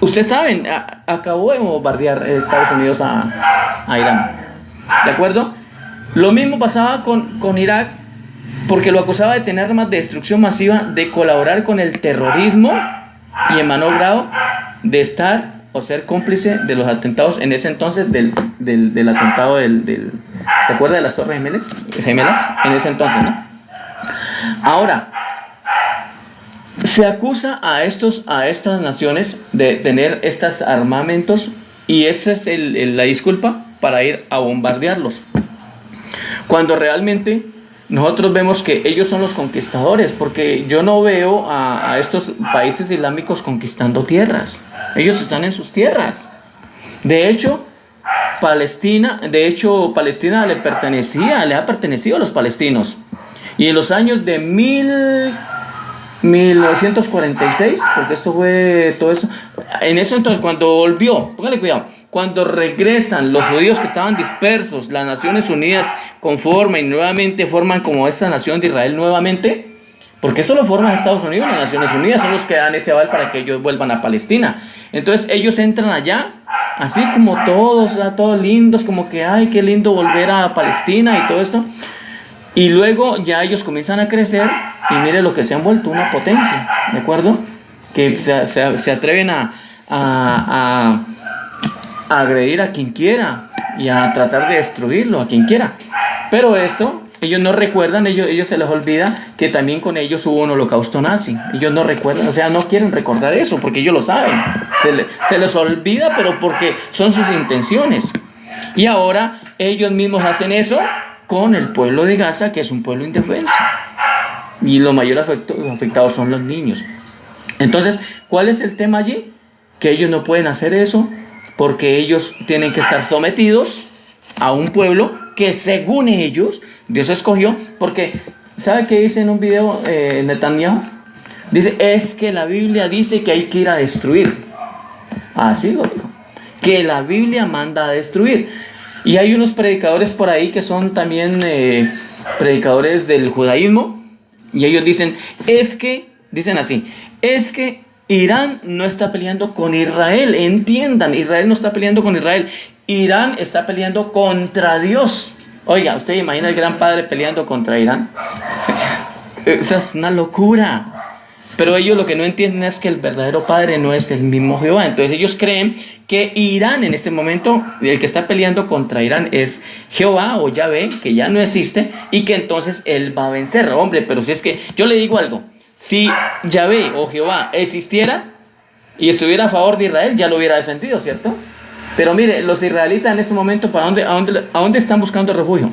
Speaker 1: Ustedes saben, acabó de bombardear Estados Unidos a Irán. ¿De acuerdo? Lo mismo pasaba con Irak, porque lo acusaba de tener armas de destrucción masiva, de colaborar con el terrorismo y en menor grado de estar o ser cómplice de los atentados en ese entonces del atentado ¿se acuerda de las Torres Gemelas? En ese entonces, ¿no? Ahora, se acusa a estas naciones de tener estos armamentos y esa es la disculpa para ir a bombardearlos. Cuando realmente nosotros vemos que ellos son los conquistadores, porque yo no veo a estos países islámicos conquistando tierras. Ellos están en sus tierras. De hecho, Palestina le ha pertenecido a los palestinos. Y en los años de 1946, porque esto fue todo eso, en eso entonces cuando volvió, póngale cuidado, cuando regresan los judíos que estaban dispersos, las Naciones Unidas conforman y nuevamente forman como esta nación de Israel nuevamente, porque eso lo forman Estados Unidos, las Naciones Unidas son los que dan ese aval para que ellos vuelvan a Palestina. Entonces ellos entran allá, así como todos lindos, como que ay, qué lindo volver a Palestina y todo esto. Y luego ya ellos comienzan a crecer y mire lo que se han vuelto, una potencia, ¿de acuerdo? Que se atreven a agredir a quien quiera y a tratar de destruirlo a quien quiera. Pero esto, ellos no recuerdan, ellos se les olvida que también con ellos hubo un holocausto nazi. Ellos no recuerdan, o sea, no quieren recordar eso porque ellos lo saben. Se les olvida, pero porque son sus intenciones. Y ahora ellos mismos hacen eso con el pueblo de Gaza, que es un pueblo indefenso. Y los mayores afectados son los niños. Entonces, ¿cuál es el tema allí? Que ellos no pueden hacer eso porque ellos tienen que estar sometidos a un pueblo que según ellos Dios escogió. Porque, ¿sabe qué dice en un video Netanyahu? Dice, es que la Biblia dice que hay que ir a destruir. Así lo dijo. Que la Biblia manda a destruir. Y hay unos predicadores por ahí que son también predicadores del judaísmo. Y ellos dicen, dicen así, es que Irán no está peleando con Israel. Entiendan, Israel no está peleando con Israel. Irán está peleando contra Dios. Oiga, ¿usted imagina el gran padre peleando contra Irán? Esa es una locura. Pero ellos lo que no entienden es que el verdadero padre no es el mismo Jehová. Entonces ellos creen que Irán en este momento, el que está peleando contra Irán es Jehová o Yahvé, que ya no existe, y que entonces él va a vencer. Hombre, pero si es que yo le digo algo, si Yahvé o Jehová existiera y estuviera a favor de Israel, ya lo hubiera defendido, ¿cierto? Pero mire, los israelitas en este momento, ¿a dónde están buscando refugio?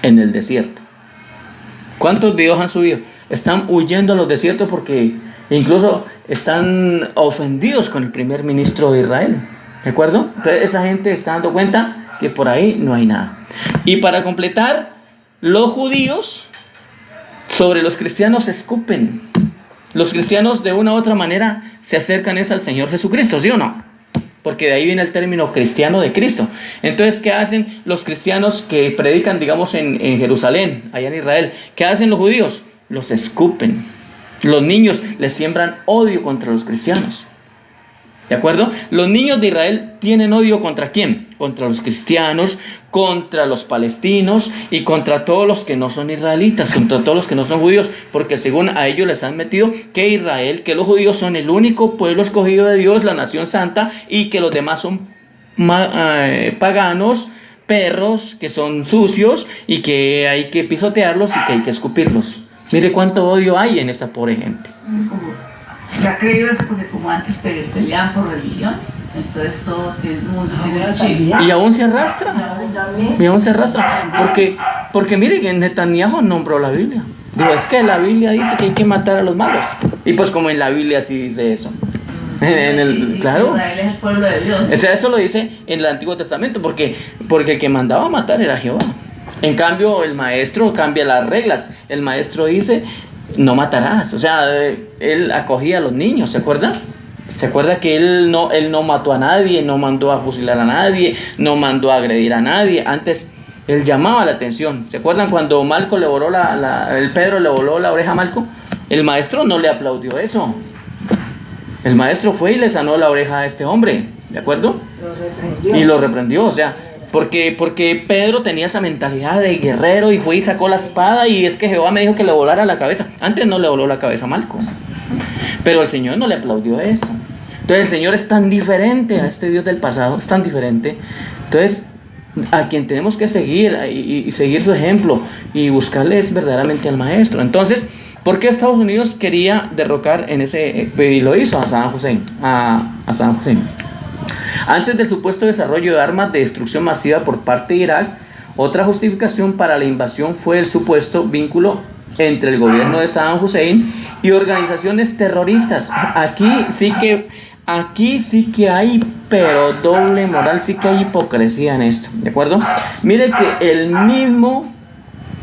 Speaker 1: En el desierto. ¿Cuántos videos han subido? Están huyendo a los desiertos porque incluso están ofendidos con el primer ministro de Israel. ¿De acuerdo? Entonces esa gente está dando cuenta que por ahí no hay nada. Y para completar, los judíos sobre los cristianos escupen. Los cristianos de una u otra manera se acercan al Señor Jesucristo, ¿sí o no? Porque de ahí viene el término cristiano de Cristo. Entonces, ¿qué hacen los cristianos que predican, digamos, en Jerusalén, allá en Israel? ¿Qué hacen los judíos? Los escupen. Los niños les siembran odio contra los cristianos. ¿De acuerdo? Los niños de Israel tienen odio ¿contra quién? Contra los cristianos, contra los palestinos y contra todos los que no son israelitas, contra todos los que no son judíos, porque según a ellos les han metido que Israel, que los judíos son el único pueblo escogido de Dios, la nación santa, y que los demás son paganos, perros, que son sucios y que hay que pisotearlos y que hay que escupirlos. Mire cuánto odio hay en esa pobre gente.
Speaker 3: ¿Se ha creído eso? Porque como antes peleaban por religión, entonces todo el mundo tiene el chip.
Speaker 1: Y aún se arrastra. Y aún se arrastra. Porque mire que Netanyahu nombró la Biblia. Digo, es que la Biblia dice que hay que matar a los malos. Y pues como en la Biblia sí dice eso. Claro.
Speaker 3: Israel es el pueblo de Dios.
Speaker 1: O sea, eso lo dice en el Antiguo Testamento, porque el que mandaba a matar era Jehová. En cambio, el maestro cambia las reglas. El maestro dice, no matarás. O sea, él acogía a los niños, ¿se acuerda? ¿Se acuerda que él no mató a nadie, no mandó a fusilar a nadie, no mandó a agredir a nadie? Antes, él llamaba la atención. ¿Se acuerdan cuando Malco le voló el Pedro le voló la oreja a Malco? El maestro no le aplaudió eso. El maestro fue y le sanó la oreja a este hombre, ¿de acuerdo? Y lo reprendió, o sea, porque Pedro tenía esa mentalidad de guerrero y fue y sacó la espada, y es que Jehová me dijo que le volara la cabeza. Antes no le voló la cabeza a Malco, pero el Señor no le aplaudió eso. Entonces el Señor es tan diferente a este Dios del pasado, es tan diferente. Entonces a quien tenemos que seguir y seguir su ejemplo y buscarles verdaderamente al maestro. Entonces, ¿por qué Estados Unidos quería derrocar y lo hizo a Saddam Hussein? A Saddam Hussein. Antes del supuesto desarrollo de armas de destrucción masiva por parte de Irak, otra justificación para la invasión fue el supuesto vínculo entre el gobierno de Saddam Hussein y organizaciones terroristas. Aquí sí que hay, pero doble moral, sí que hay hipocresía en esto, ¿de acuerdo? Mire que el mismo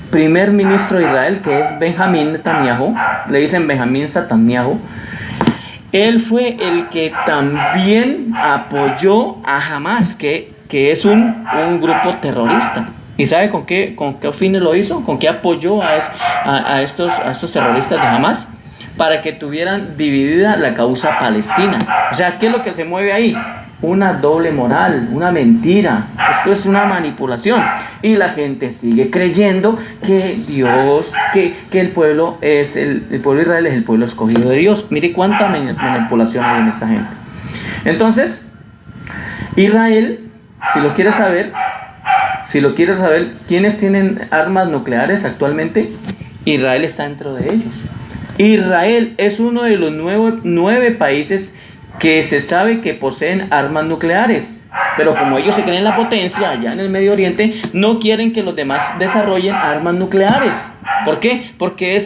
Speaker 1: primer ministro de Israel, que es Benjamín Netanyahu, le dicen Benjamín Netanyahu, él fue el que también apoyó a Hamas, que es un grupo terrorista. ¿Y sabe con qué fines lo hizo? ¿Con qué apoyó a estos terroristas de Hamas? Para que tuvieran dividida la causa palestina. O sea, ¿qué es lo que se mueve ahí? Una doble moral, una mentira. Esto es una manipulación. Y la gente sigue creyendo que Dios, que el pueblo es el pueblo de Israel es el pueblo escogido de Dios. Mire cuánta manipulación hay en esta gente. Entonces, Israel, si lo quieres saber, ¿quiénes tienen armas nucleares actualmente? Israel está dentro de ellos. Israel es uno de los 9 países que se sabe que poseen armas nucleares. Pero como ellos se creen la potencia allá en el Medio Oriente, no quieren que los demás desarrollen armas nucleares. ¿Por qué? Porque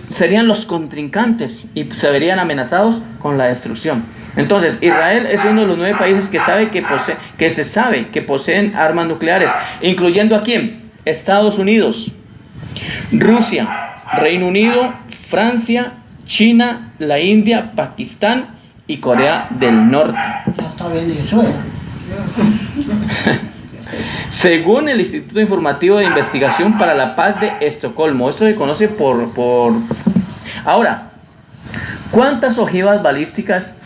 Speaker 1: serían los contrincantes y se verían amenazados con la destrucción. Entonces, Israel es uno de los 9 países que se sabe que poseen armas nucleares, incluyendo ¿a quién? Estados Unidos, Rusia, Reino Unido, Francia, China, la India, Pakistán y Corea del Norte.
Speaker 4: Ya está Venezuela.
Speaker 1: Según el Instituto Informativo de Investigación para la Paz de Estocolmo, esto se conoce por... Ahora, ¿cuántas ojivas balísticas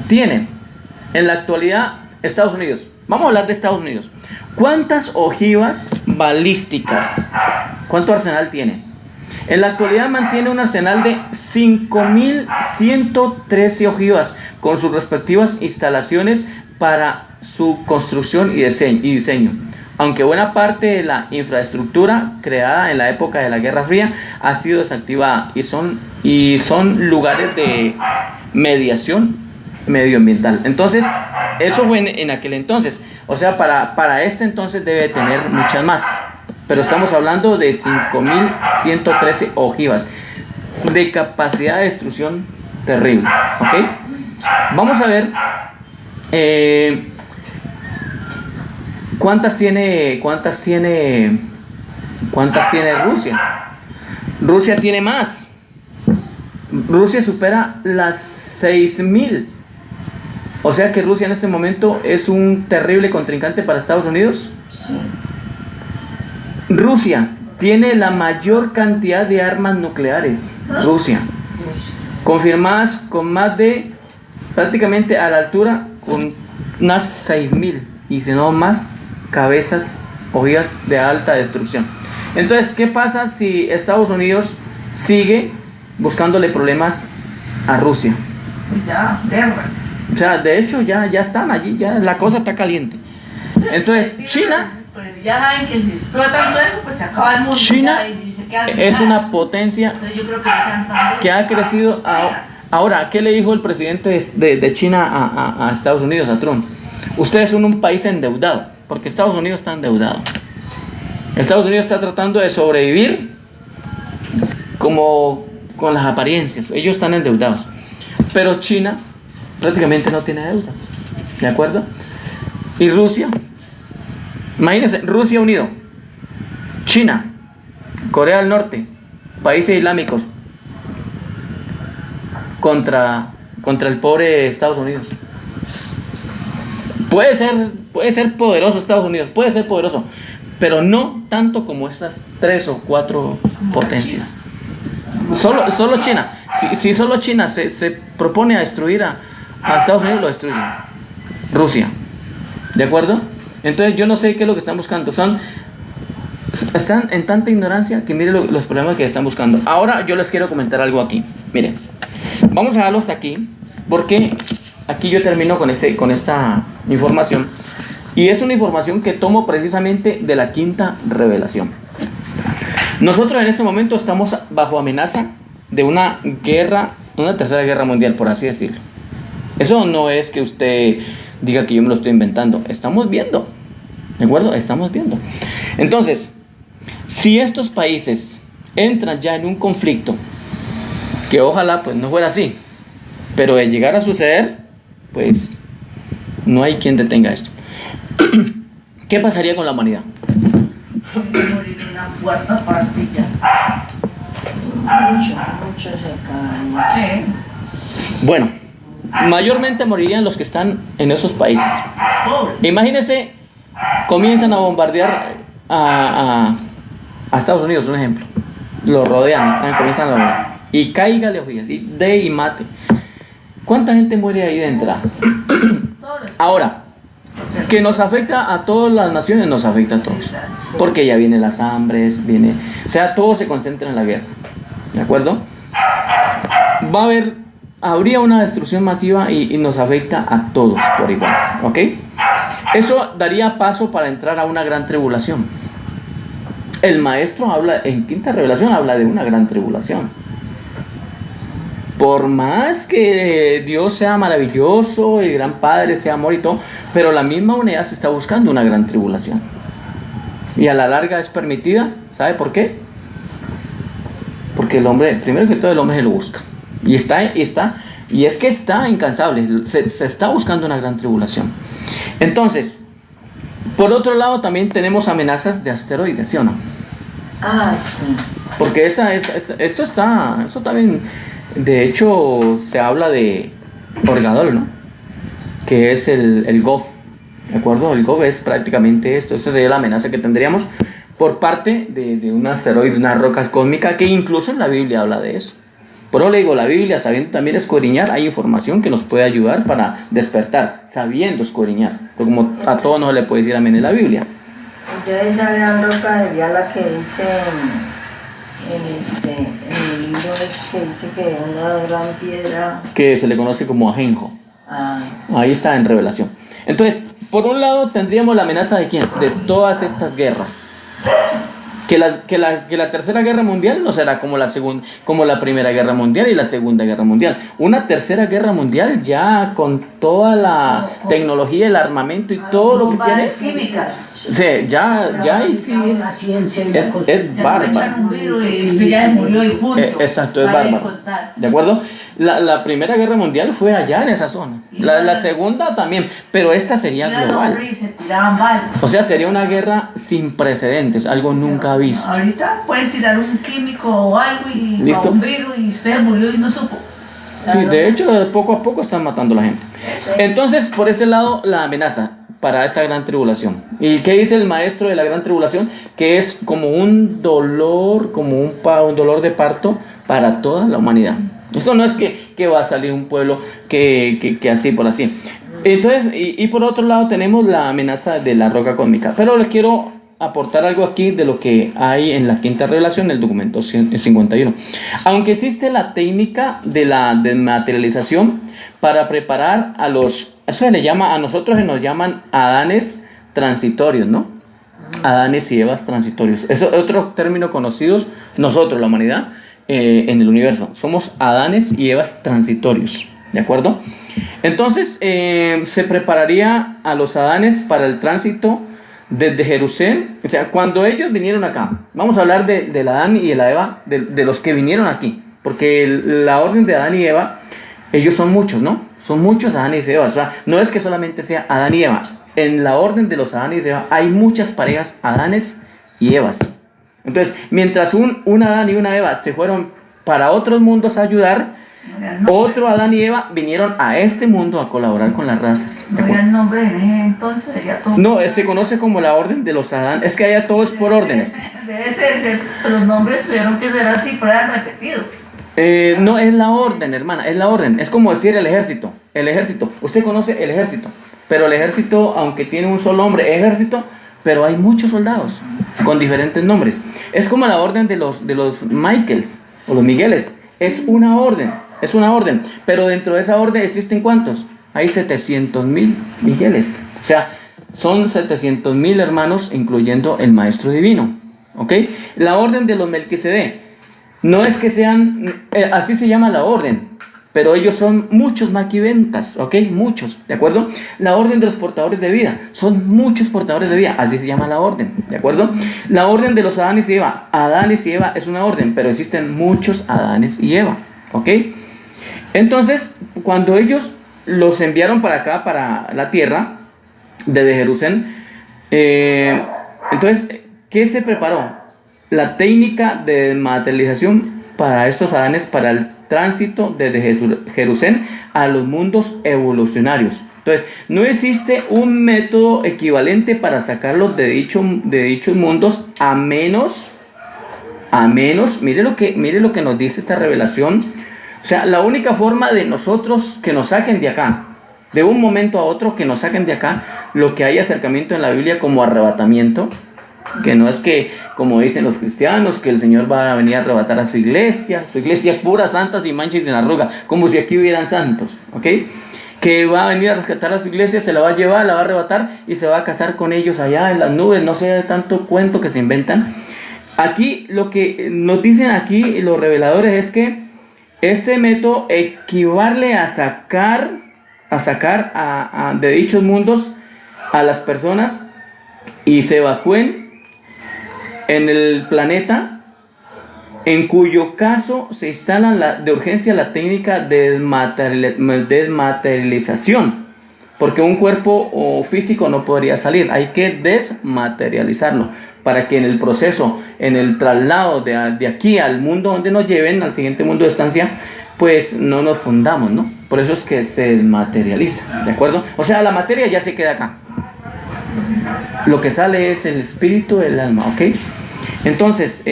Speaker 1: tienen en la actualidad Estados Unidos? Vamos a hablar de Estados Unidos. ¿Cuántas ojivas balísticas? ¿Cuánto arsenal tiene? En la actualidad mantiene un arsenal de 5.113 ojivas con sus respectivas instalaciones para su construcción y diseño. Aunque buena parte de la infraestructura creada en la época de la Guerra Fría ha sido desactivada y son lugares de mediación medioambiental. Entonces, eso fue en aquel entonces. O sea, para este entonces debe tener muchas más. Pero estamos hablando de 5.113 ojivas de capacidad de destrucción terrible. ¿Ok? Vamos a ver ¿cuántas tiene Rusia? Rusia tiene más. Rusia supera las 6.000. O sea que Rusia en este momento es un terrible contrincante para Estados Unidos.
Speaker 2: Sí.
Speaker 1: Rusia tiene la mayor cantidad de armas nucleares. Rusia. Confirmadas con más de, prácticamente a la altura, con unas 6.000 y si no más cabezas ojivas de alta destrucción. Entonces, ¿qué pasa si Estados Unidos sigue buscándole problemas a Rusia?
Speaker 3: Ya, guerra.
Speaker 1: O sea, de hecho ya están allí, ya la cosa está caliente. Entonces, China...
Speaker 3: Pues ya saben que si explotan todo eso, pues se acaba el mundo.
Speaker 1: China
Speaker 3: ya, y se queda sin
Speaker 1: es
Speaker 3: nada.
Speaker 1: una potencia
Speaker 3: Entonces yo creo que no sean tan
Speaker 1: que ha
Speaker 3: brutos,
Speaker 1: crecido.
Speaker 3: o sea,
Speaker 1: Ahora, ¿qué le dijo el presidente de China a Estados Unidos, a Trump? Ustedes son un país endeudado, porque Estados Unidos está endeudado. Estados Unidos está tratando de sobrevivir como con las apariencias. Ellos están endeudados. Pero China prácticamente no tiene deudas. ¿De acuerdo? Y Rusia. Imagínense, Rusia unido, China, Corea del Norte, países islámicos contra el pobre Estados Unidos. Puede ser poderoso Estados Unidos, puede ser poderoso, pero no tanto como estas 3 o 4 potencias. Solo China. Si solo China se propone a destruir a Estados Unidos, lo destruye. Rusia. ¿De acuerdo? Entonces yo no sé qué es lo que están buscando. Están en tanta ignorancia que miren los problemas que están buscando. Ahora yo les quiero comentar algo aquí. Miren, vamos a dejarlo hasta aquí, porque aquí yo termino con esta información. Y es una información que tomo precisamente de la quinta revelación. Nosotros en este momento estamos bajo amenaza de una guerra, una tercera guerra mundial, por así decirlo. Eso no es que usted diga que yo me lo estoy inventando. Estamos viendo, ¿de acuerdo? Estamos viendo. Entonces, si estos países entran ya en un conflicto, que ojalá pues no fuera así, pero de llegar a suceder, pues no hay quien detenga esto. ¿Qué pasaría con la humanidad?
Speaker 3: morir una cuarta parte ya.
Speaker 2: Mucho se acabaría.
Speaker 3: Sí.
Speaker 1: Bueno, mayormente morirían los que están en esos países.
Speaker 3: Pobre.
Speaker 1: Imagínense, comienzan a bombardear a Estados Unidos, un ejemplo. Lo rodean, comienzan a bombardear. Y cáigale ojillas, y mate. ¿Cuánta gente muere ahí dentro?
Speaker 3: Todos.
Speaker 1: Ahora, que nos afecta a todas las naciones, nos afecta a todos. Porque ya vienen las hambres, o sea, todo se concentra en la guerra. ¿De acuerdo? Habría una destrucción masiva y nos afecta a todos por igual. ¿Ok? Eso daría paso para entrar a una gran tribulación. El maestro en quinta revelación habla de una gran tribulación. Por más que Dios sea maravilloso, el gran Padre sea amor y todo, pero la misma humanidad se está buscando una gran tribulación. Y a la larga es permitida. ¿Sabe por qué? Porque el hombre, primero que todo, el hombre se lo busca. Y es que está incansable, se está buscando una gran tribulación. Entonces, por otro lado también tenemos amenazas de asteroides, ¿sí o no?
Speaker 2: Sí.
Speaker 1: Porque eso también, de hecho, se habla de Orgadol, ¿no? Que es el GOV, ¿de acuerdo? El GOV es prácticamente esto, esa sería la amenaza que tendríamos por parte de un asteroide, una roca cósmica, que incluso en la Biblia habla de eso. Por eso le digo, la Biblia, sabiendo también escudriñar, hay información que nos puede ayudar para despertar, sabiendo escudriñar. Pero como a todos no se le puede decir amén en la Biblia.
Speaker 2: Entonces esa gran roca sería la que dice en el libro que dice que una gran piedra.
Speaker 1: Que se le conoce como ajenjo.
Speaker 2: Ah,
Speaker 1: Ahí está en Revelación. Entonces, por un lado tendríamos la amenaza de ¿quién? De todas estas guerras. Que la tercera guerra mundial no será como la primera guerra mundial y la segunda guerra mundial. Una tercera guerra mundial ya con toda la tecnología, el armamento y todo lo que tiene.
Speaker 3: Bombas químicas.
Speaker 1: Sí, ya ahí sí es bárbaro.
Speaker 3: Un virus y usted ya murió y punto.
Speaker 1: Exacto, es
Speaker 3: Para de
Speaker 1: bárbaro.
Speaker 3: contar.
Speaker 1: ¿De acuerdo? La primera guerra mundial fue allá en esa zona. La segunda también, pero esta sería
Speaker 3: Iban
Speaker 1: global.
Speaker 3: hombres y se tiraban balas.
Speaker 1: O sea, sería una guerra sin precedentes, algo nunca visto.
Speaker 3: Ahorita pueden tirar un químico o algo y
Speaker 1: ¿Listo?
Speaker 3: un virus y usted murió y no supo.
Speaker 1: Sí, de hecho, poco a poco están matando a la gente. Entonces, por ese lado, la amenaza para esa gran tribulación. ¿Y qué dice el maestro de la gran tribulación? Que es como un dolor, como un dolor de parto para toda la humanidad. Eso no es que va a salir un pueblo que así por así. Entonces, y por otro lado tenemos la amenaza de la roca cósmica. Pero les quiero aportar algo aquí de lo que hay en la quinta revelación, el documento 51. Aunque existe la técnica de la desmaterialización para preparar a los, eso se le llama, a nosotros se nos llaman Adanes transitorios, ¿no? Adanes y Evas transitorios. Eso es otro término conocido, nosotros, la humanidad, en el universo. Somos Adanes y Evas transitorios, ¿de acuerdo? Entonces, se prepararía a los Adanes para el tránsito desde Jerusalén. O sea, cuando ellos vinieron acá, vamos a hablar del Adán y de la Eva, de los que vinieron aquí, porque la orden de Adán y Eva, ellos son muchos, ¿no? Son muchos Adán y Eva. O sea, no es que solamente sea Adán y Eva. En la orden de los Adán y Eva hay muchas parejas Adanes y Evas. Entonces, mientras un Adán y una Eva se fueron para otros mundos a ayudar, otro Adán y Eva vinieron a este mundo a colaborar con las razas.
Speaker 3: No había el nombre en ese entonces, sería todo.
Speaker 1: No, se conoce como la orden de los Adán. Es que allá todo es por órdenes.
Speaker 3: Debe ser, los nombres tuvieron que ser así, fueran repetidos.
Speaker 1: No, es la orden, hermana, es la orden. Es como decir el ejército. El ejército. Usted conoce el ejército. Pero el ejército, aunque tiene un solo nombre, ejército, pero hay muchos soldados con diferentes nombres. Es como la orden de los Michaels o los Migueles. Es una orden. Es una orden, pero dentro de esa orden existen ¿cuántos? Hay 700,000 Migueles. O sea, son 700,000 hermanos, incluyendo el Maestro Divino. ¿Ok? La orden de los Melquisedec. No es que sean, así se llama la orden, pero ellos son muchos maquiventas, ¿ok? Muchos, ¿de acuerdo? La orden de los portadores de vida. Son muchos portadores de vida, así se llama la orden, ¿de acuerdo? La orden de los Adanes y Eva. Adanes y Eva es una orden, pero existen muchos Adanes y Eva, ¿ok? Entonces, cuando ellos los enviaron para acá, para la tierra, desde Jerusalén, entonces, ¿qué se preparó? La técnica de materialización para estos Adanes, para el tránsito desde Jerusalén a los mundos evolucionarios. Entonces, no existe un método equivalente para sacarlos de dichos mundos, a menos, mire lo que nos dice esta revelación. O sea, la única forma de nosotros que nos saquen de acá, de un momento a otro que nos saquen de acá, lo que hay acercamiento en la Biblia como arrebatamiento, que no es que, como dicen los cristianos, que el Señor va a venir a arrebatar a su iglesia pura, santa, sin mancha y sin arruga, como si aquí hubieran santos, ¿ok? Que va a venir a rescatar a su iglesia, se la va a llevar, la va a arrebatar y se va a casar con ellos allá en las nubes, no sé, tanto cuento que se inventan. Aquí, lo que nos dicen aquí los reveladores es que Este método equivale a sacar de dichos mundos a las personas y se evacúen en el planeta, en cuyo caso se instala de urgencia la técnica de desmaterialización, porque un cuerpo físico no podría salir, hay que desmaterializarlo para que en el proceso, en el traslado de aquí al mundo donde nos lleven, al siguiente mundo de estancia, pues no nos fundamos, ¿no? Por eso es que se desmaterializa, ¿de acuerdo? O sea, la materia ya se queda acá. Lo que sale es el espíritu, el alma, ¿ok? Entonces,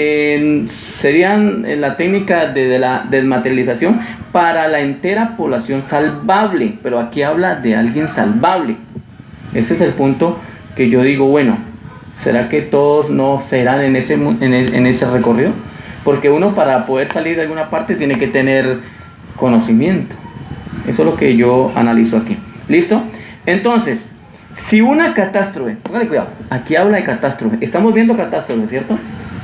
Speaker 1: serían la técnica de la desmaterialización para la entera población salvable, pero aquí habla de alguien salvable. Ese es el punto que yo digo, bueno, ¿será que todos no serán en ese recorrido? Porque uno para poder salir de alguna parte tiene que tener conocimiento. Eso es lo que yo analizo aquí. ¿Listo? Entonces, si una catástrofe, póngale cuidado, aquí habla de catástrofe, estamos viendo catástrofe, ¿cierto?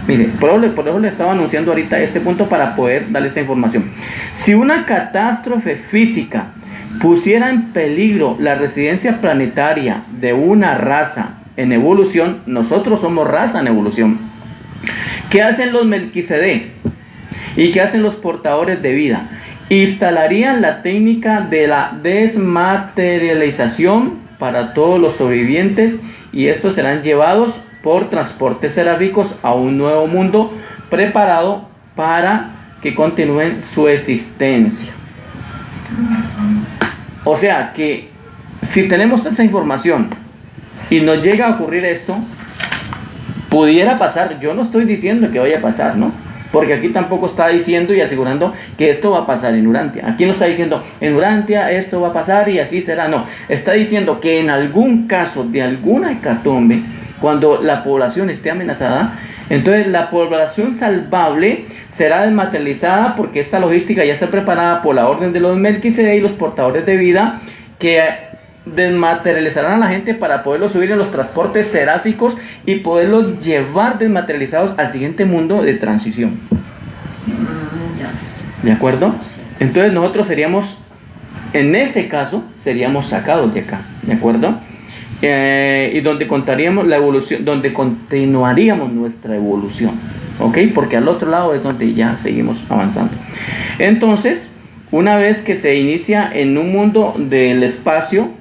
Speaker 1: Mire, por eso le estaba anunciando ahorita este punto para poder darle esta información. Si una catástrofe física pusiera en peligro la residencia planetaria de una raza en evolución, nosotros somos raza en evolución. ¿Qué hacen los Melquisedec? ¿Y qué hacen los portadores de vida? Instalarían la técnica de la desmaterialización para todos los sobrevivientes, y estos serán llevados por transportes seráficos a un nuevo mundo preparado para que continúen su existencia. O sea que si tenemos esa información y nos llega a ocurrir esto, pudiera pasar. Yo no estoy diciendo que vaya a pasar, ¿no? Porque aquí tampoco está diciendo y asegurando que esto va a pasar en Urantia. Aquí no está diciendo, en Urantia esto va a pasar y así será. No, está diciendo que en algún caso de alguna hecatombe, cuando la población esté amenazada, entonces la población salvable será desmaterializada, porque esta logística ya está preparada por la orden de los Melquisedec y los portadores de vida, que desmaterializarán a la gente para poderlos subir en los transportes seráficos y poderlos llevar desmaterializados al siguiente mundo de transición. ¿De acuerdo? Entonces nosotros seríamos, en ese caso, seríamos sacados de acá. ¿De acuerdo? Y donde contaríamos la evolución, donde continuaríamos nuestra evolución. ¿Ok? Porque al otro lado es donde ya seguimos avanzando. Entonces, una vez que se inicia en un mundo del espacio,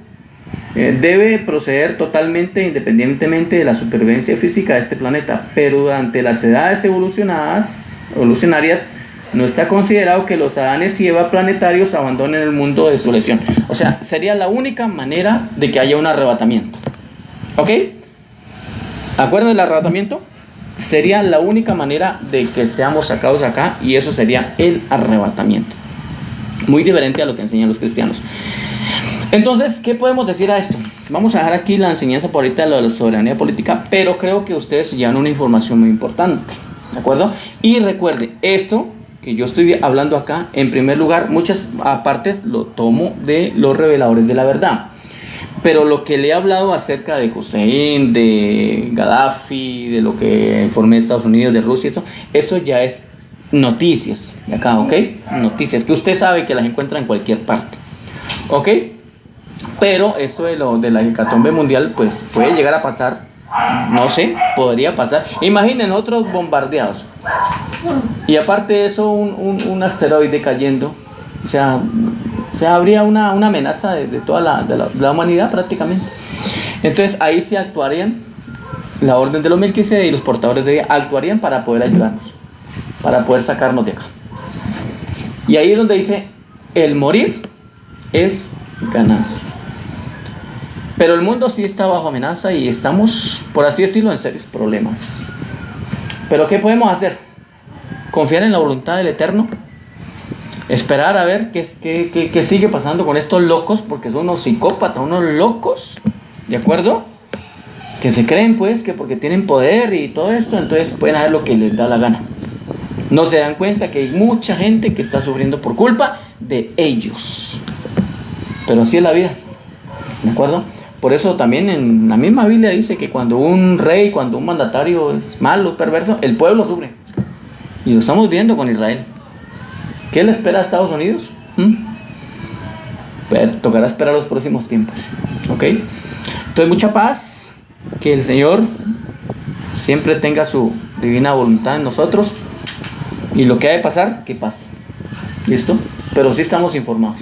Speaker 1: debe proceder totalmente independientemente de la supervivencia física de este planeta, pero durante las edades evolucionarias no está considerado que los Adanes y Eva planetarios abandonen el mundo de su elección. O sea, sería la única manera de que haya un arrebatamiento. ¿Ok? ¿Acuerdan del arrebatamiento? Sería la única manera de que seamos sacados acá, y eso sería el arrebatamiento. Muy diferente a lo que enseñan los cristianos. Entonces, ¿qué podemos decir a esto? Vamos a dejar aquí la enseñanza por ahorita de lo de la soberanía política, pero creo que ustedes se llevan una información muy importante, ¿de acuerdo? Y recuerde, esto que yo estoy hablando acá, en primer lugar, muchas partes lo tomo de los reveladores de la verdad. Pero lo que le he hablado acerca de Hussein, de Gaddafi, de lo que informé de Estados Unidos, de Rusia, eso ya es noticias de acá, ¿ok? Noticias que usted sabe que las encuentra en cualquier parte, ¿ok? Pero esto de la hecatombe mundial, pues puede llegar a pasar, no sé, podría pasar. Imaginen otros bombardeados. Y aparte de eso, un asteroide cayendo. O sea, habría una amenaza de toda la humanidad prácticamente. Entonces ahí sí actuarían la orden de los Melquisedec y los portadores de vida, actuarían para poder ayudarnos, para poder sacarnos de acá. Y ahí es donde dice, el morir es ganancia. Pero el mundo sí está bajo amenaza y estamos, por así decirlo, en serios problemas. Pero ¿qué podemos hacer? Confiar en la voluntad del Eterno, esperar a ver qué sigue pasando con estos locos, porque son unos psicópatas, unos locos, ¿de acuerdo? Que se creen pues que porque tienen poder y todo esto, entonces pueden hacer lo que les da la gana. No se dan cuenta que hay mucha gente que está sufriendo por culpa de ellos. Pero así es la vida, ¿de acuerdo? Por eso también en la misma Biblia dice que cuando un rey, cuando un mandatario es malo, perverso, el pueblo sufre. Y lo estamos viendo con Israel. ¿Qué le espera a Estados Unidos? Pero tocará esperar los próximos tiempos. ¿Ok? Entonces, mucha paz. Que el Señor siempre tenga su divina voluntad en nosotros. Y lo que ha de pasar, que pase. ¿Listo? Pero sí estamos informados.